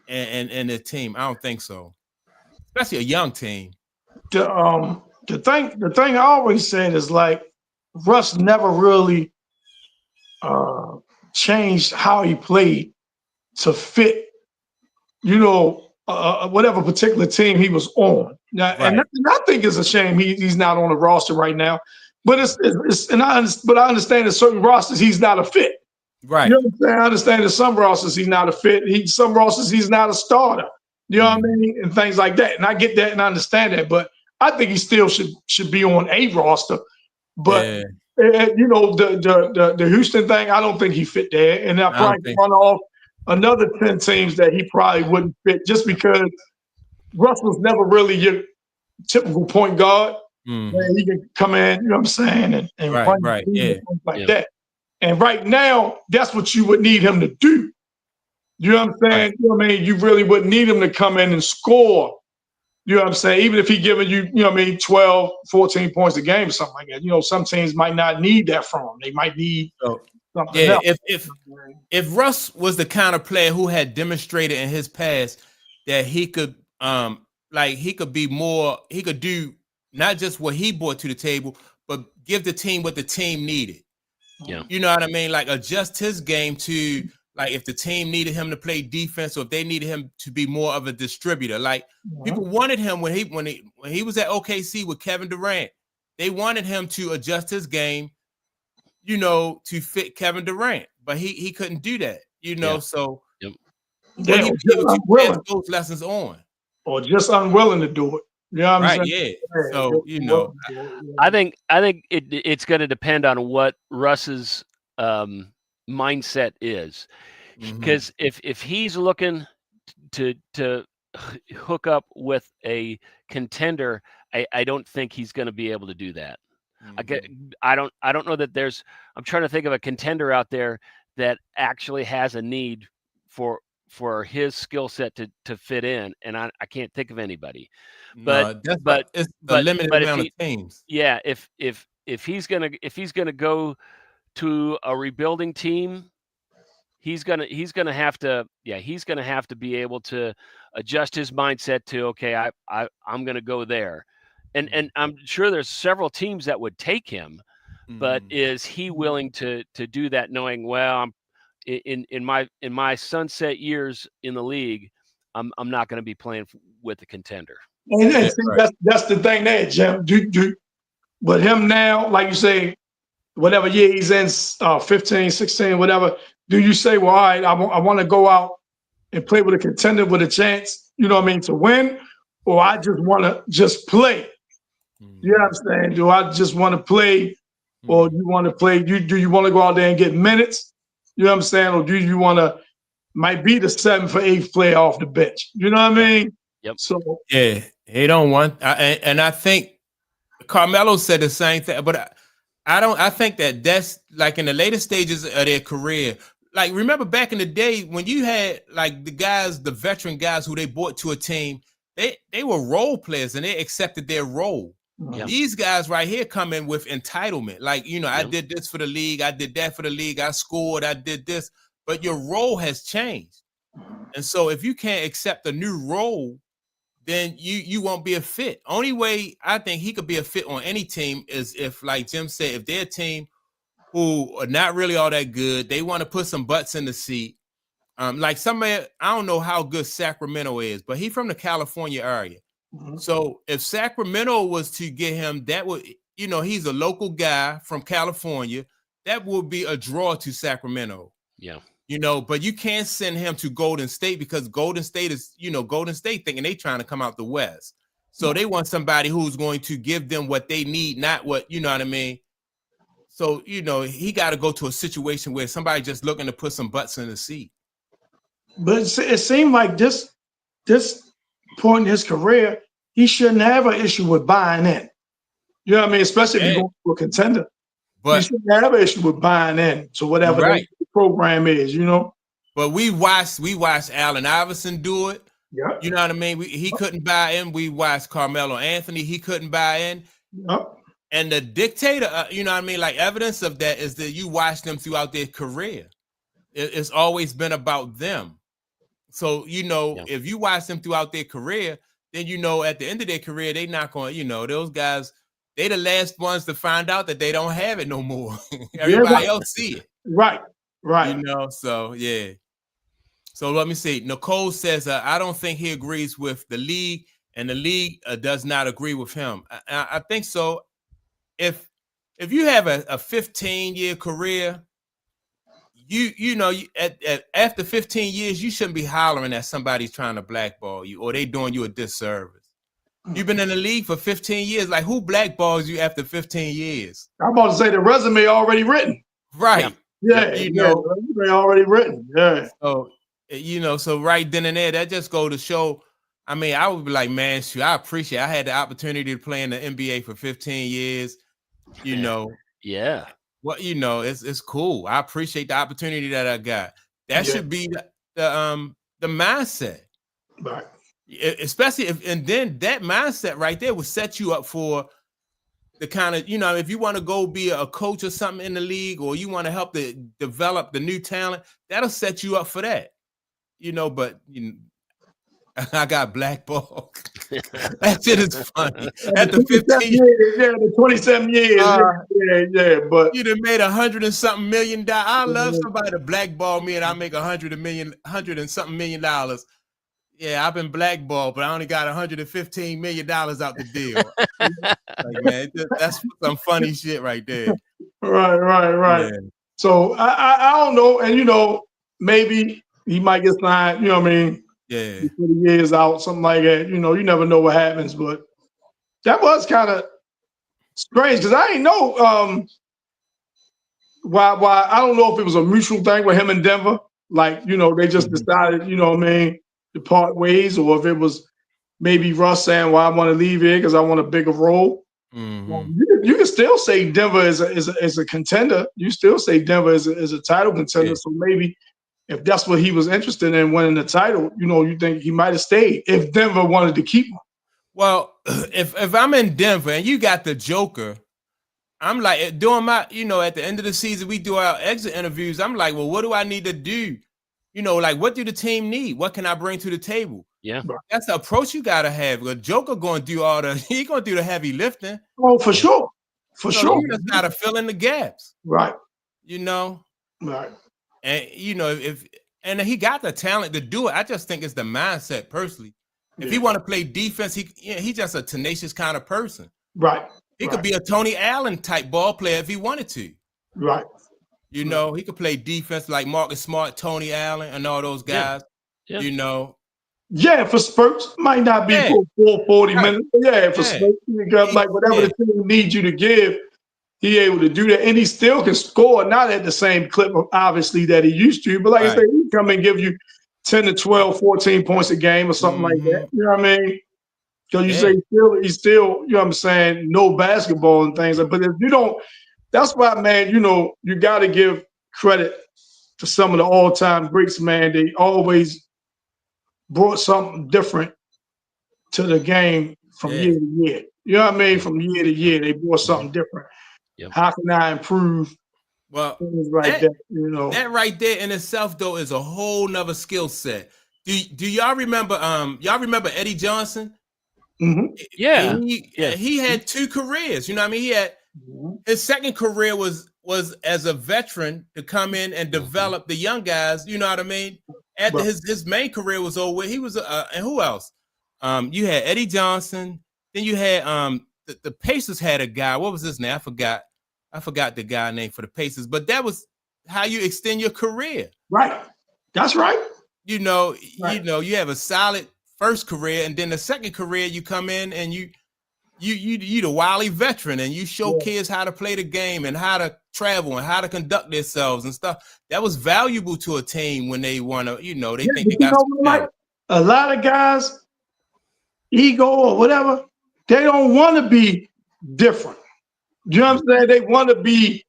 and a team. I don't think so, especially a young team. The thing I always said is, like, Russ never really changed how he played to fit, whatever particular team he was on. Now, and I think it's a shame he's not on the roster right now. But I understand that certain rosters he's not a fit. Right. You know what I'm saying? I understand that some rosters he's not a fit. Some rosters he's not a starter. You know what I mean? And things like that. And I get that and I understand that. But I think he still should be on a roster. But the Houston thing, I don't think he fit there. And I'll probably run off another 10 teams that he probably wouldn't fit just because Russ was never really your typical point guard. Man, he can come in, you know what I'm saying, and run things like that. And right now, that's what you would need him to do. You know what I'm saying? You know what I mean? You really wouldn't need him to come in and score. You know what I'm saying? Even if he giving you, 12, 14 points a game or something like that. Some teams might not need that from him. They might need something else. If Russ was the kind of player who had demonstrated in his past that he could he could do not just what he brought to the table, but give the team what the team needed. Yeah. You know what I mean? Like adjust his game to like if the team needed him to play defense or if they needed him to be more of a distributor. Like people wanted him when he was at OKC with Kevin Durant. They wanted him to adjust his game, to fit Kevin Durant, but he couldn't do that, so they he was able to pass those lessons on. Or just unwilling to do it. You know what I'm saying? Yeah. So, I think it's going to depend on what Russ's mindset is. Because if he's looking to hook up with a contender, I don't think he's going to be able to do that. I don't know that I'm trying to think of a contender out there that actually has a need for his skill set to fit in, and I can't think of anybody. But it's a limited amount of teams. Yeah, if he's gonna go to a rebuilding team, he's gonna have to be able to adjust his mindset to, okay, I'm gonna go there, and I'm sure there's several teams that would take him, but is he willing to do that, knowing, well, I'm in my sunset years in the league, I'm not going to be playing with the contender. And that's the thing there, Jim. But him now, like you say, whatever year he's in, 15, 16, whatever, do you say, well, all right, I want to go out and play with a contender with a chance, to win, or I just want to just play? You know what I'm saying? Do I just want to play, or you want to play? Do you want to go out there and get minutes? You know what I'm saying? Or do you want to might be the 7th or 8th player off the bench? You know what I mean? Yep. So yeah, he don't want, and I think Carmelo said the same thing, but I think that's like in the later stages of their career. Like remember back in the day when you had like the veteran guys who they brought to a team, they were role players and they accepted their role. Yep. These guys right here come in with entitlement. Like, I did this for the league. I did that for the league. I scored. I did this. But your role has changed. And so if you can't accept a new role, then you won't be a fit. Only way I think he could be a fit on any team is if, like Jim said, if they're a team who are not really all that good, they want to put some butts in the seat. Like somebody, I don't know how good Sacramento is, but he's from the California area. So if Sacramento was to get him, that would, he's a local guy from California. That would be a draw to Sacramento. Yeah. But you can't send him to Golden State because Golden State is, Golden State thinking they trying to come out the West. So they want somebody who's going to give them what they need, not what, you know what I mean? So, he got to go to a situation where somebody just looking to put some butts in the seat. But it seemed like this point in his career, he shouldn't have an issue with buying in. You know what I mean? Especially if you're going to a contender. But he shouldn't have an issue with buying in to whatever the program is, But we watched Allen Iverson do it. Yeah. You know what I mean? He couldn't buy in. We watched Carmelo Anthony. He couldn't buy in. Yep. And the dictator, you know what I mean? Like evidence of that is that you watch them throughout their career. It's always been about them. So, if you watch them throughout their career, then, at the end of their career, they're not going, those guys, they the last ones to find out that they don't have it no more. Everybody else see it. Right. You know, so yeah. So let me see. Nicole says, I don't think he agrees with the league, and the league does not agree with him. I think so. If you have a 15-year career, you know, after 15 years, you shouldn't be hollering at somebody trying to blackball you or they doing you a disservice. You've been in the league for 15 years. Like, who blackballs you after 15 years? I'm about to say the resume already written. Right. Yeah. You know, the resume already written. Yeah. So, you know, so right then and there, that just go to show. I mean, I would be like, man, shoot, I appreciate I had the opportunity to play in the NBA for 15 years. You know. Yeah. Well, you know, it's cool. I appreciate the opportunity that I got. That should be the mindset. Right. Especially and then that mindset right there will set you up for the kind of, you know, if you want to go be a coach or something in the league, or you want to help develop the new talent, that'll set you up for that. You know, but I got blackballed. That shit is funny. At the 15 years, the 27 years, but you'd have made $100 and something million. I love somebody to blackball me and I make $100 and something million. Yeah, I've been blackballed, but I only got $115 million out the deal. Like, man, that's some funny shit right there. Right. Yeah. So I don't know, and you know, maybe he might get signed. You know what I mean? Yeah. 20 years out, something like that. You know, you never know what happens, but that was kind of strange because I didn't know why. I don't know if it was a mutual thing with him in Denver. Like, you know, they just decided, you know what I mean, to part ways, or if it was maybe Russ saying, well, I want to leave here because I want a bigger role. You can still say Denver is a contender. You still say Denver is a title contender. Yeah. So maybe if that's what he was interested in, winning the title, you know, you think he might have stayed if Denver wanted to keep him. Well, if I'm in Denver and you got the Joker, I'm like, doing my, you know, at the end of the season, we do our exit interviews. I'm like, well, what do I need to do? You know, like, what do the team need? What can I bring to the table? Yeah. That's the approach you got to have. The Joker going to do he going to do the heavy lifting. Oh, for sure. For sure. You just got to fill in the gaps. Right. You know? Right. And, you know, and he got the talent to do it. I just think it's the mindset personally. If he want to play defense, he's just a tenacious kind of person. Right. He could be a Tony Allen type ball player if he wanted to. Right. You know, he could play defense like Marcus Smart, Tony Allen, and all those guys. Yeah. You know. Yeah, for spurts. Might not be for 40 minutes. Yeah, for spurts. Like whatever the team needs you to give, he able to do that. And he still can score, not at the same clip, obviously, that he used to. But like I said, he can come and give you 10 to 12, 14 points a game or something like that. You know what I mean? Because you say he's still, you know what I'm saying, no basketball and things. But if you don't, that's why, man, you know, you got to give credit to some of the all-time greats, man. They always brought something different to the game from year to year. You know what I mean? From year to year, they brought something different. Yep. How can I improve? Well, things like that, you know. That right there in itself, though, is a whole nother skill set. Do y'all remember? Y'all remember Eddie Johnson? Mm-hmm. Yeah. He had two careers. You know what I mean? He had his second career was as a veteran to come in and develop the young guys. You know what I mean? After his main career was over, he was and who else? You had Eddie Johnson. Then you had the Pacers had a guy. What was his name? I forgot the guy name for the Pacers. But that was how you extend your career. Right. That's right. You know, you have a solid first career, and then the second career you come in and you the wily veteran, and you show kids how to play the game and how to travel and how to conduct themselves and stuff. That was valuable to a team when they want to, you know, they think they got like a lot of guys, ego or whatever, they don't want to be different. You know what I'm saying? They want to be,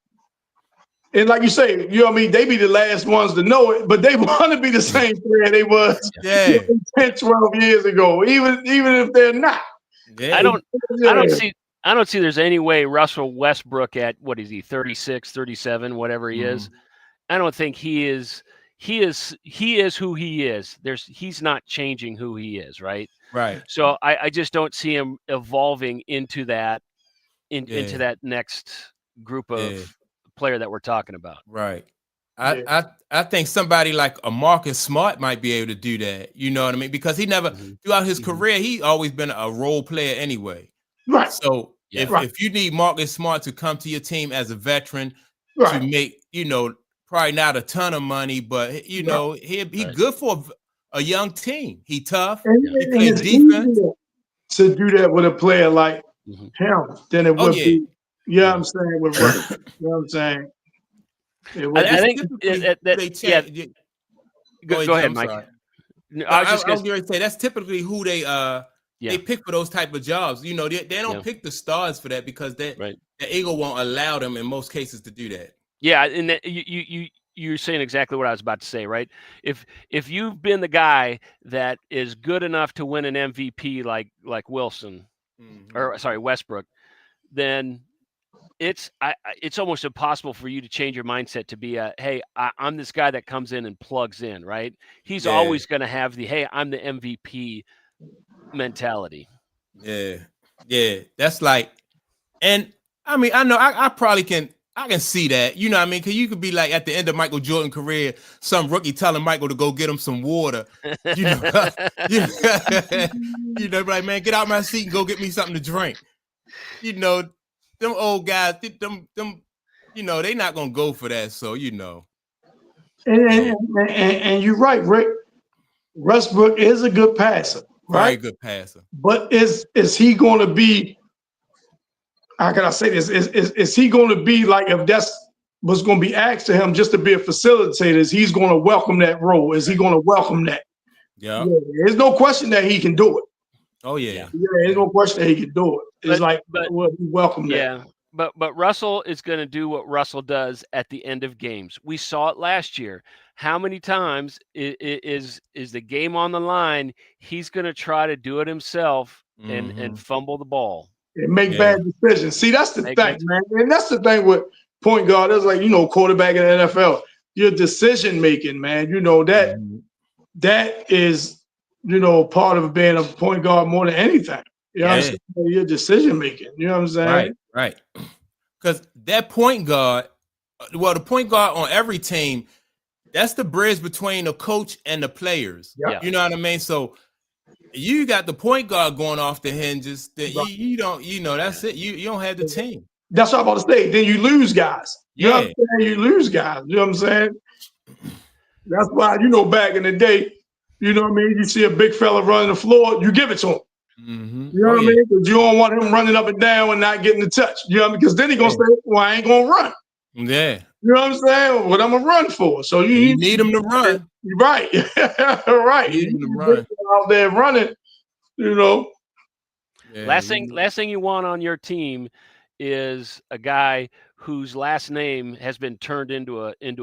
and like you say, you know what I mean? They be the last ones to know it, but they want to be the same player they was 10, 12 years ago, even if they're not. I don't see there's any way Russell Westbrook at, what is he, 36, 37, whatever he is. I don't think he is who he is. He's not changing who he is, right? Right. So I just don't see him evolving into that into that next group of player that we're talking about. Right. I think somebody like a Marcus Smart might be able to do that. You know what I mean? Because he never throughout his career, he always been a role player anyway. Right. So if you need Marcus Smart to come to your team as a veteran to make, probably not a ton of money, but he good for a young team. He tough. He plays defense. To do that with a player like him than it would be. You know what I'm saying? With Russ. You know what I'm saying? I think Go ahead, Mike. I was going to say that's typically who they pick for those type of jobs. They don't pick the stars for that because the ego won't allow them in most cases to do that. Yeah, and you're saying exactly what I was about to say, right? If you've been the guy that is good enough to win an MVP like Wilson, or sorry, Westbrook, then it's almost impossible for you to change your mindset to be hey, I'm this guy that comes in and plugs in, right? He's always going to have the hey, I'm the MVP mentality. Yeah, that's like, and I mean, I know I probably can. I can see that, you know what I mean? Because you could be like at the end of Michael Jordan's career, some rookie telling Michael to go get him some water. Like, man, get out my seat and go get me something to drink. Them old guys, them they not gonna go for that. So And you're right, Rick. Westbrook is a good passer, right? Very good passer. But is he going to be? How can I say this? Is he going to be like, if that's what's going to be asked to him just to be a facilitator, is he's going to welcome that role? Is he going to welcome that? Yeah. There's no question that he can do it. Oh yeah. There's no question that he can do it. It's welcome that. Yeah. But Russell is going to do what Russell does at the end of games. We saw it last year. How many times is the game on the line? He's going to try to do it himself and fumble the ball. And make bad decisions. See, that's the thing, man. And that's the thing with point guard. It's like, quarterback in the NFL. Your decision making, man. That is, part of being a point guard more than anything. You know what I'm saying? Your decision making. You know what I'm saying? Right. Because that point guard, the point guard on every team, that's the bridge between the coach and the players. Yeah. You know what I mean? So you got the point guard going off the hinges. That you don't, that's it. You don't have the team. That's what I'm about to say. Then you lose guys. You know what I'm saying? You lose guys. You know what I'm saying? That's why, back in the day, you know what I mean? You see a big fella running the floor, you give it to him. You know what I mean? Because you don't want him running up and down and not getting the touch. You know what I mean? Because then he's going to say, well, I ain't going to run. Yeah. You know what I'm saying? What I'm going to run for. So you need him to run. Right. Right. You need him to run. Out there running, Yeah. Last thing you want on your team is a guy whose last name has been turned into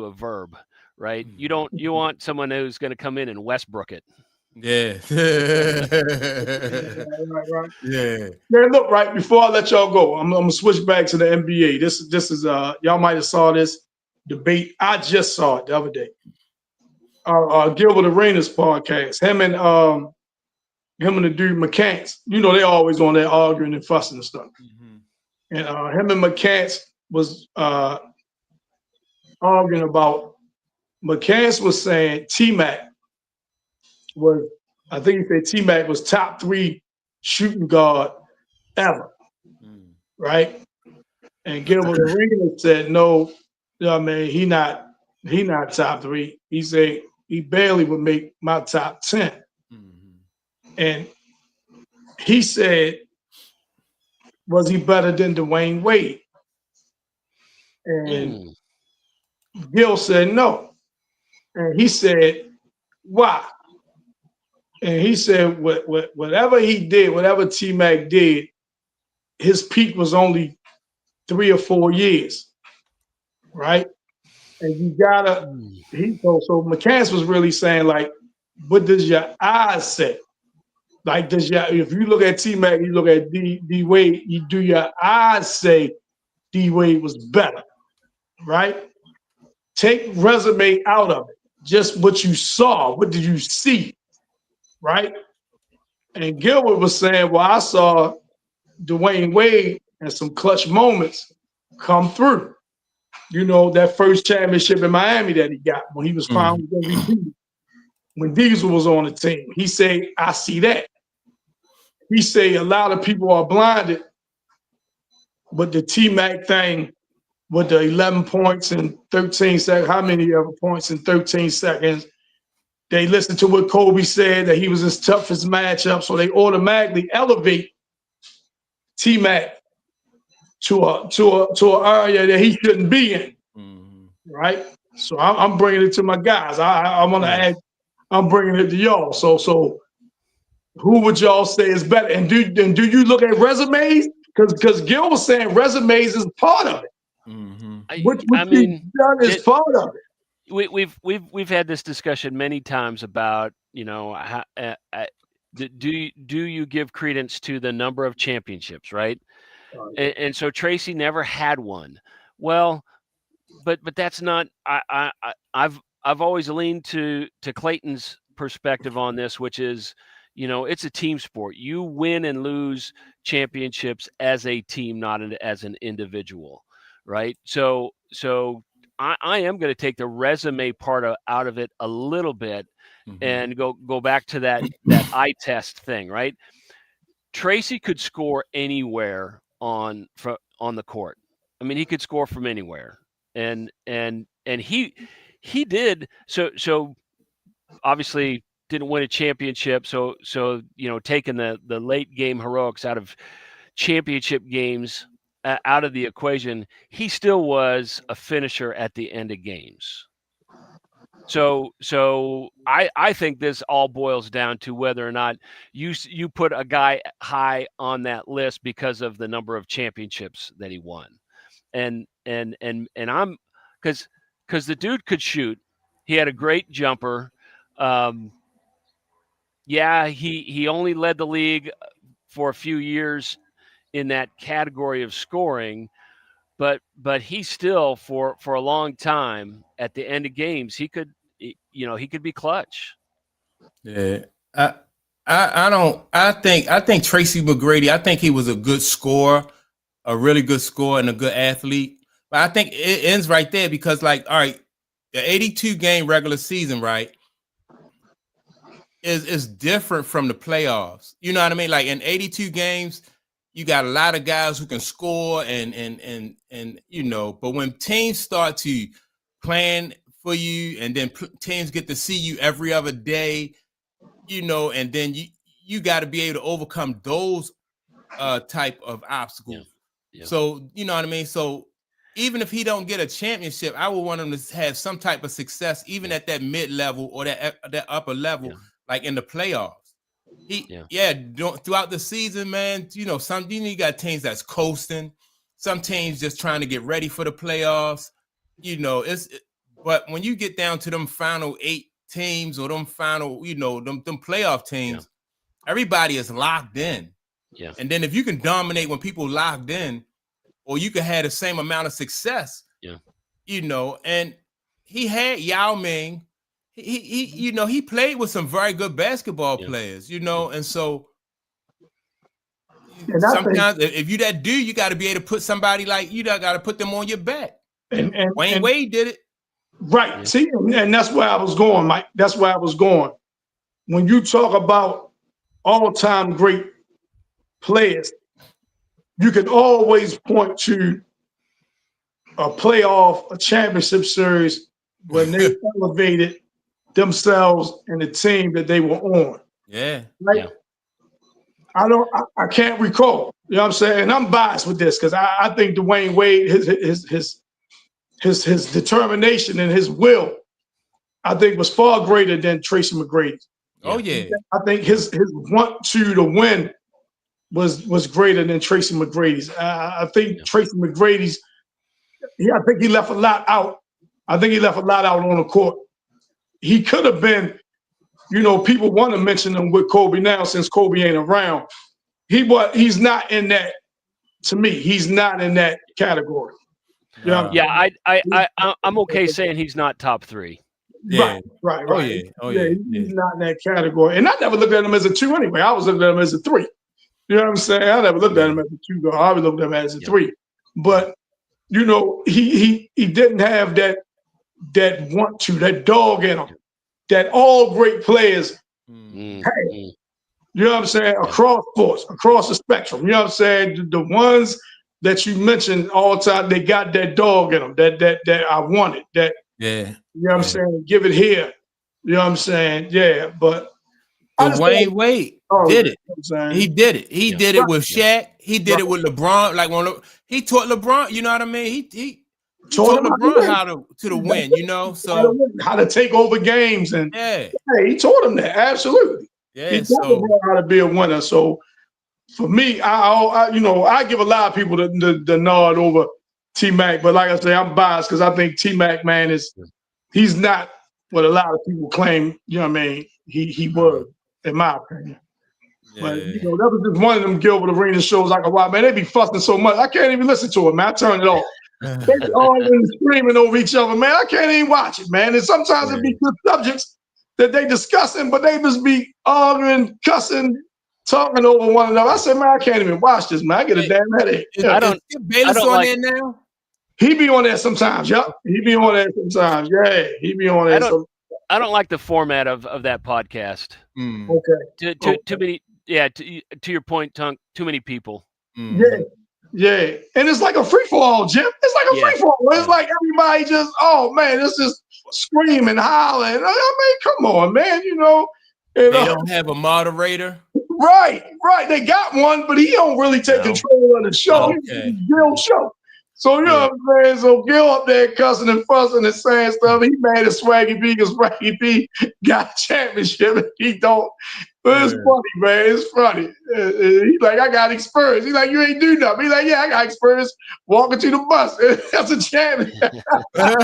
a verb, right? You want someone who's going to come in and Westbrook it. Yeah. Right. Yeah. Man, look, right before I let y'all go, I'm gonna switch back to the NBA. This is y'all might have saw this debate. I just saw it the other day. Gilbert Arenas podcast. Him and the dude McCants. They always on there arguing and fussing and stuff. And him and McCants was arguing about. McCants was saying T-Mac was, I think he said T-Mac was top 3 shooting guard ever, right? And Gilbert Arenas said, no, I mean, he not top 3. He said he barely would make my top 10. And he said, was he better than Dwayne Wade? And Gil said no. And he said, why? And he said, whatever he did, whatever T-Mac did, his peak was only 3 or 4 years, right? And you gotta, so McCants was really saying, like, what does your eyes say? Like, if you look at T-Mac, you look at D Wade, do your eyes say D Wade was better, right? Take resume out of it. Just what you saw. What did you see? Right? And Gilbert was saying, well, I saw Dwayne Wade and some clutch moments come through. You know, that first championship in Miami that he got when he was finally MVP, when Diesel was on the team. He said, I see that. He said a lot of people are blinded, but the T-Mac thing with the 11 points in 13 seconds, how many other points in 13 seconds? They listened to what Kobe said, that he was his toughest matchup, so they automatically elevate T-Mac to an area that he shouldn't be in, right? So I'm bringing it to my guys. I'm gonna add. I'm bringing it to y'all. So who would y'all say is better? And do you look at resumes? Because Gil was saying resumes is part of it. What I mean, done is part of it. We've had this discussion many times about, you know, how, do you give credence to the number of championships, right? And so Tracy never had one. Well, but that's not. I've always leaned to Clayton's perspective on this, which is, you know, it's a team sport. You win and lose championships as a team, not as an individual, right? So I am going to take the resume part out of it a little bit and go back to that eye test thing, right? Tracy could score anywhere on the court. I mean, he could score from anywhere, and he did. So obviously didn't win a championship. So you know, taking the late game heroics out of championship games out of the equation, he still was a finisher at the end of games. So I think this all boils down to whether or not you put a guy high on that list because of the number of championships that he won, and I'm because the dude could shoot. He had a great jumper. Yeah, he only led the league for a few years in that category of scoring, but he still for a long time at the end of games he could be clutch. Yeah, I think Tracy McGrady, I think he was a good scorer, a really good scorer and a good athlete. But I think it ends right there because, like, all right, the 82 game regular season, right, is different from the playoffs. You know what I mean? Like in 82 games, you got a lot of guys who can score and you know, but when teams start to plan for you and then teams get to see you every other day, you know, and then you got to be able to overcome those type of obstacles. Yeah. So, you know what I mean? So even if he don't get a championship, I would want him to have some type of success, even at that mid-level or that upper level, like in the playoffs. Throughout the season, man, you know, you got teams that's coasting, some teams just trying to get ready for the playoffs. You know, but when you get down to them final 8 teams or them final, you know, them playoff teams, everybody is locked in. Yeah. And then if you can dominate when people locked in, or you can have the same amount of success, you know, and he had Yao Ming. He you know, he played with some very good basketball players, you know, and so sometimes if you that dude, you got to be able to put somebody like you got to put them on your back. And Wayne Wade did it. Right. Yeah. See, and that's where I was going, Mike. That's where I was going. When you talk about all-time great players, you can always point to a playoff, a championship series when they elevated themselves and the team that they were on. Yeah. Right? Yeah. I can't recall. You know what I'm saying? And I'm biased with this because I think Dwayne Wade, his determination and his will, I think was far greater than Tracy McGrady's. Oh yeah. I think his want to win was greater than Tracy McGrady's. I think Tracy McGrady's, I think he left a lot out. I think he left a lot out on the court. He could have been, you know, people want to mention him with Kobe now since Kobe ain't around. He's not in that, to me, he's not in that category. You know, I'm okay saying he's not top 3. Yeah. Right. Oh yeah. He's not in that category. And I never looked at him as a 2 anyway. I was looking at him as a 3. You know what I'm saying? I never looked at him as a 2 guard. I always looked at him as a 3. But you know, he didn't have that want to, that dog in him, that all great players have. You know what I'm saying? Across sports, across the spectrum. You know what I'm saying? The ones that you mentioned all the time, they got that dog in them. That I wanted. That you know what I'm saying? Give it here. You know what I'm saying? Yeah, but Dwayne Wade did it. He did it. He did it with Shaq. He did it with LeBron. Like he taught LeBron. You know what I mean? He taught LeBron how to win. You know, so how to take over games and he taught him that absolutely. He taught LeBron how to be a winner. So for me, I give a lot of people the nod over T-Mac, but like I say, I'm biased because I think T-Mac, man, he's not what a lot of people claim. You know what I mean? He was, in my opinion. But you know, that was just one of them Gilbert Arenas shows I could watch. Man, they be fussing so much, I can't even listen to it, man. I turn it off. They be arguing and screaming over each other, man. I can't even watch it, man. And sometimes it be good subjects that they discussing, but they just be arguing, cussing, talking over one another. I said, man, I can't even watch this, man. I get a damn headache. I don't like there now. He be on there sometimes. Yup, he be on there sometimes. Yeah, he be on there. I don't like the format of that podcast. Okay. Too many. Yeah. To your point, Tunk. Too many people. Yeah. And it's like a free for all, Jim. It's like a free for all. It's like everybody just, oh man, it's just screaming, hollering. I mean, come on, man. You know. They don't have a moderator. Right. They got one, but he don't really take control of the show. It's Gil's show. So you know what I'm saying? So Gil up there cussing and fussing and saying stuff. He mad at Swaggy B because Swaggy B got a championship and he don't. But it's funny, man. It's funny. He's like, I got experience. He's like, you ain't do nothing. He's like, yeah, I got experience walking to the bus. That's a champion. I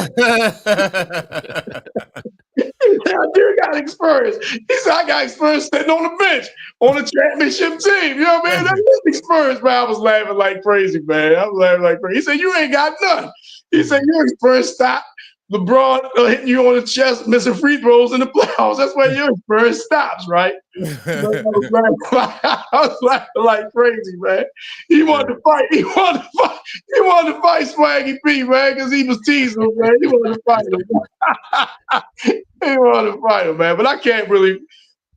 do got experience. He said, I got experience sitting on the bench on a championship team. You know what I mean? That's his experience, man. I was laughing like crazy, man. I was laughing like crazy. He said, you ain't got none. He said, your experience stopped. LeBron hitting you on the chest, missing free throws in the playoffs. That's where your experience stops, right? I was laughing like crazy, man. He wanted to fight. He wanted to fight Swaggy P, man, because he was teasing him, man. He wanted to fight him. He wanted to fight him, man. But I can't really.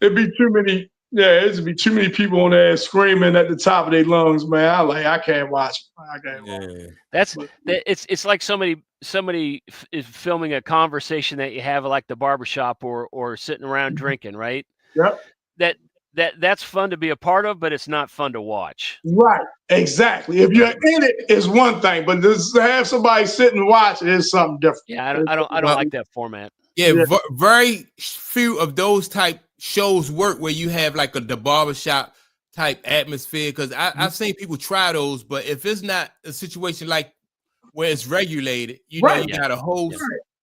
It'd be too many. Yeah, it'd be too many people on there screaming at the top of their lungs, man. I can't watch it. I can't watch it. It's like somebody is filming a conversation that you have at like the barbershop or sitting around drinking, right? Yep. That's fun to be a part of, but it's not fun to watch. Right. Exactly. If you're in it, it's one thing, but just to have somebody sit and watch it is something different. Yeah, I don't like that format. Yeah, very few of those type shows work where you have like the barbershop type atmosphere. Because I've seen people try those, but if it's not a situation like where it's regulated, you know, you got a host,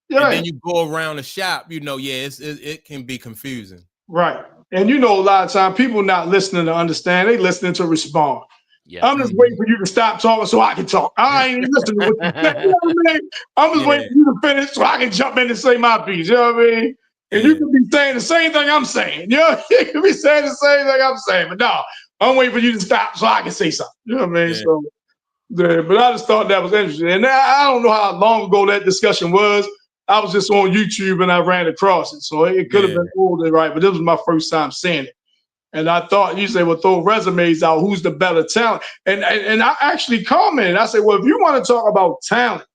and then you go around the shop, you know, it can be confusing. Right. And you know, a lot of time people not listening to understand, they listening to respond. Yeah. I'm just waiting for you to stop talking so I can talk. I ain't even listening to what you say. You know what I mean? I'm just waiting for you to finish so I can jump in and say my piece. You know what I mean? And you can be saying the same thing I'm saying. You know, you can be saying the same thing I'm saying. But no, I'm waiting for you to stop so I can say something. You know what I mean? So, but I just thought that was interesting. And I don't know how long ago that discussion was. I was just on YouTube and I ran across it. So it could have been older, right? But this was my first time seeing it. And I thought, you say, well, throw resumes out. Who's the better talent? And I actually commented. I said, well, if you want to talk about talent,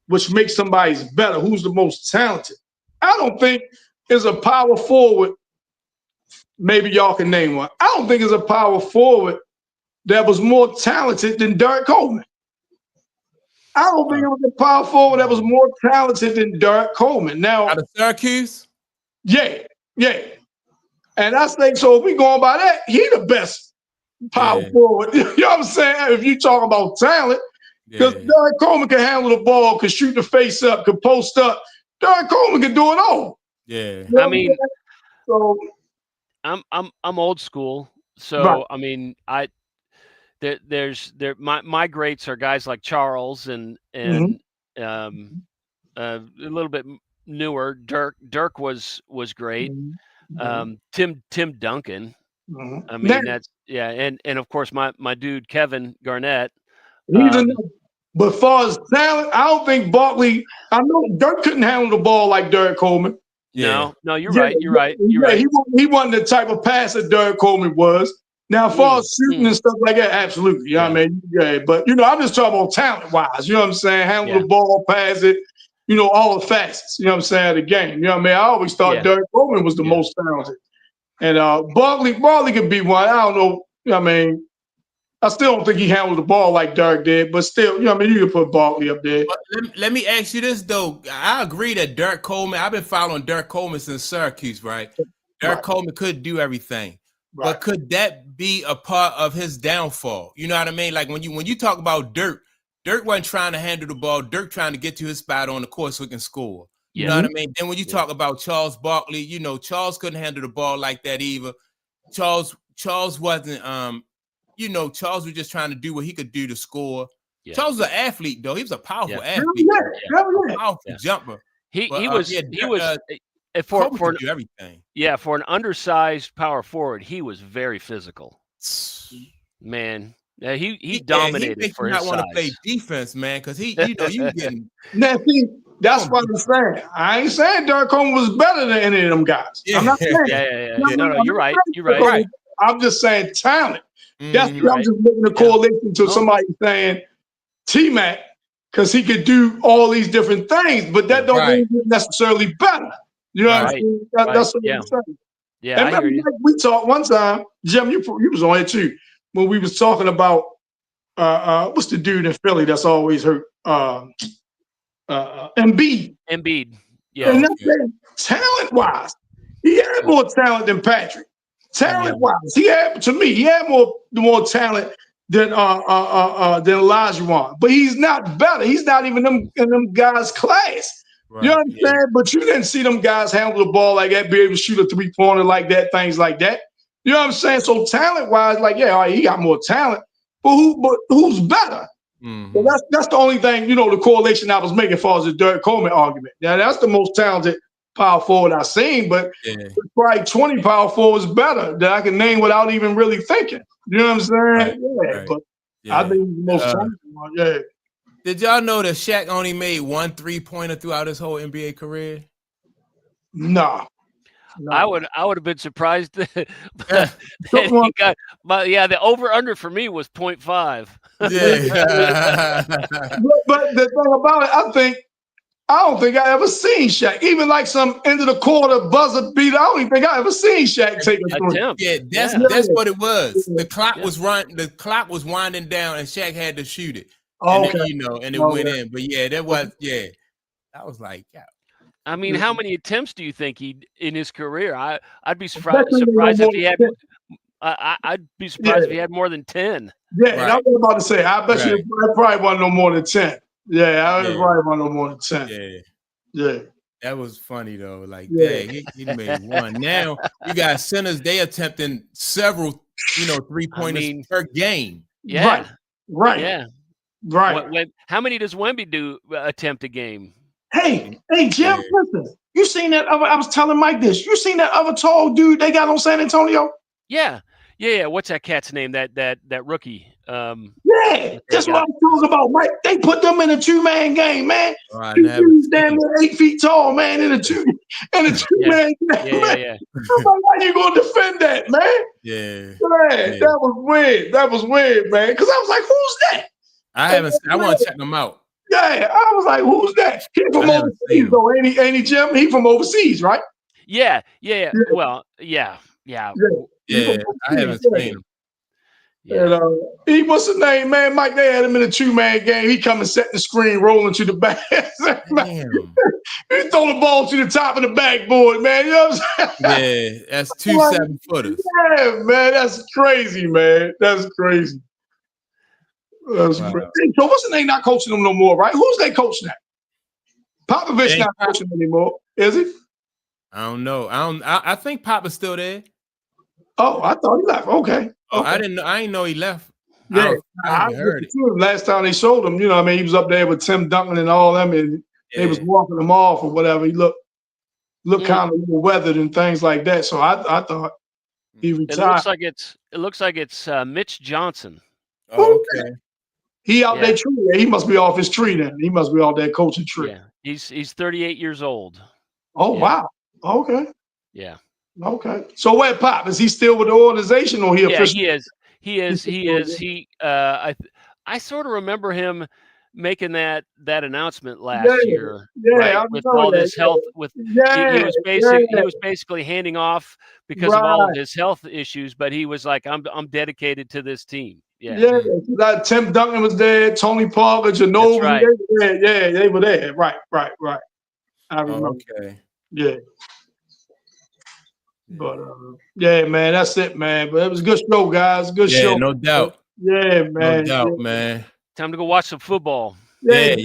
which makes somebody's better, who's the most talented? I don't think is a power forward. Maybe y'all can name one. I don't think it's a power forward that was more talented than Derek Coleman. I don't think it was a power forward that was more talented than Derek Coleman. Now, out of Syracuse? Yeah. And I think so. If we going by that, he the best power forward. You know what I'm saying? If you talk about talent, because Derek Coleman can handle the ball, can shoot the face up, can post up. Derek Coleman can do it all. Yeah. You know I mean, so I'm old school. So I mean, my greats are guys like Charles and a little bit newer. Dirk was great. Tim Duncan. I mean, Yeah, and of course my dude Kevin Garnett. But as far as talent, I don't think Barkley. I know Dirk couldn't handle the ball like Derek Coleman. No, you're right. You're right. He wasn't the type of passer Derek Coleman was. Now, as far as shooting and stuff like that, absolutely. You know what I mean? Yeah, but I'm just talking about talent-wise. You know what I'm saying? Handle the ball, pass it. All the facets. You know what I'm saying? Of the game. You know what I mean? I always thought Derek Coleman was the most talented, and Barkley could be one. I don't know. You know what I mean? I still don't think he handled the ball like Dirk did, but still, you can put Barkley up there. Let me ask you this, though. I agree that Dirk Coleman, I've been following Dirk Coleman since Syracuse, right? Dirk Coleman could do everything. Right. But could that be a part of his downfall? You know what I mean? Like when you talk about Dirk wasn't trying to handle the ball. Dirk trying to get to his spot on the court so he can score. You know what I mean? Then when you talk about Charles Barkley, Charles couldn't handle the ball like that either. Charles wasn't Charles was just trying to do what he could do to score. Yeah. Charles was an athlete, though. He was a powerful athlete. A powerful jumper. He was for everything. Yeah, for an undersized power forward, he was very physical. Man, he dominated for his size. He not want to play defense, man, because you getting. Now, see, that's what I'm saying. I ain't saying Dirk Coleman was better than any of them guys. Yeah. I'm not saying. Yeah. No, you're right. You're right. I'm just saying talent. That's I'm just making a correlation to somebody saying T-Mac because he could do all these different things, but that don't mean he's necessarily better. You know what I'm saying? That's what I'm saying. Yeah, and remember, we talked one time, Jim, you was on it too, when we was talking about what's the dude in Philly that's always hurt? Embiid. Yeah. And that's talent-wise, he had more talent than Patrick. Talent-wise, he had more talent than Olajuwon, but he's not better. He's not even in them guys' class. Right, you know what I'm saying? But you didn't see them guys handle the ball like that, be able to shoot a three-pointer like that, things like that. You know what I'm saying? So talent-wise, he got more talent, but who's better? Mm-hmm. So that's the only thing, the correlation I was making as far as the Dirk Coleman argument. Now that's the most talented power forward I've seen, but there's probably 20 power forwards better that I can name without even really thinking. You know what I'm saying? Right. But I think he's the most talented one. Did y'all know that Shaq only made 1 3-pointer throughout his whole NBA career? No. I would have been surprised that he got, the over-under for me was 0.5. Yeah. but the thing about it, I don't think I ever seen Shaq. Even like some end of the quarter buzzer beater, I don't even think I ever seen Shaq take a three. Yeah, that's what it was. The clock was running. The clock was winding down, and Shaq had to shoot it. And it went in. But that was like, I mean, how many attempts do you think he in his career? I'd be surprised if he had. I'd be surprised if he had more than 10. Yeah, right. I was about to say. I bet you it probably wasn't no more than 10. Yeah, probably wasn't no more than 10. Yeah. That was funny though. Like, dang, he made 1. Now you got centers. They attempting several, 3-pointers per game. Yeah. Right. Yeah. Right. How many does Wemby attempt a game? Hey, Jim, listen. You seen that other? I was telling Mike this. You seen that other tall dude they got on San Antonio? Yeah. What's that cat's name? That rookie. That's what I'm talking about, Mike. They put them in a 2-man game, man. He's damn near 8 feet tall, man, in a 2-man game. Yeah. Why you gonna defend that, man? Man, that was weird, man. Because I was like, who's that? I want to check them out. Yeah, I was like, who's that? He from overseas, though. Ain't he, Jim? He from overseas, right? Yeah. Well, yeah. I haven't seen him. Yeah. And what's his name, man? Mike, they had him in a 2-man game. He come and set the screen, rolling to the back. He throw the ball to the top of the backboard, man. You know what I'm saying? Yeah, that's 2 7-footers. Yeah, man, that's crazy, man. That's crazy. Crazy. So what's the name not coaching them no more, right? Who's they coaching at? Popovich not coaching anymore, is he? I don't know. I think Pop is still there. Oh, I thought he left. Okay. I didn't know he left. Yeah, I heard it. Last time they showed him, he was up there with Tim Duncan and all them, and they was walking him off or whatever. He looked kind of weathered and things like that. So I thought He retired. It looks like it's Mitch Johnson. Oh, okay. He out there tree. He must be off his tree then. He must be off that coaching tree. Yeah, he's 38 years old. Oh wow. Okay. Yeah. Okay. So where Pop? Is he still with the organization or he officially? He is. I sort of remember him making that announcement last year, right? With all his health, he was basically handing off because of all of his health issues, but he was like, I'm dedicated to this team. Yeah. Like Tim Duncan was there, Tony Parker, Ginobili. Right. They were there. Right. I remember. Okay. Yeah. But yeah, man, that's it, man. But it was a good show, guys. Good show. Yeah, no doubt. Yeah, man. No doubt, man. Time to go watch some football. Yeah.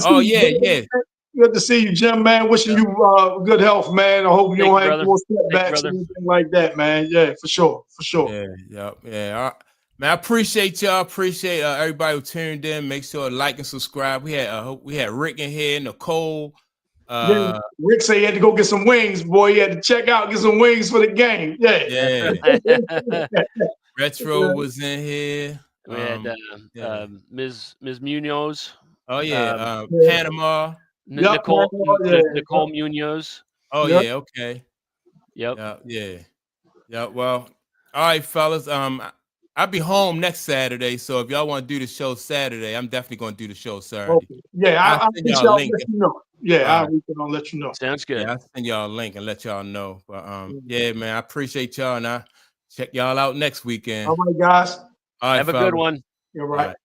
Oh, yeah. Good to see you, Jim, man. Wishing you good health, man. I hope you don't have more setbacks or anything like that, man. Yeah, for sure. Yeah. Man, I appreciate y'all. Appreciate everybody who tuned in. Make sure to like and subscribe. We had Rick in here, Nicole. Rick said he had to go get some wings, boy. He had to check out, get some wings for the game. Yeah. Retro was in here. We had Ms. Munoz. Oh yeah, Panama. Nicole Munoz. Oh yeah, okay. Yep. Yeah. Well, all right, fellas. I'll be home next Saturday, so if y'all want to do the show Saturday, I'm definitely going to do the show Saturday. Okay. Yeah, I'll reach out and let you know. Yeah, I'll reach out and let you know. Sounds good. Yeah, I'll send y'all a link and let y'all know. But yeah, man, I appreciate y'all, and I check y'all out next weekend. All right, guys. All right, have a good one. You're right.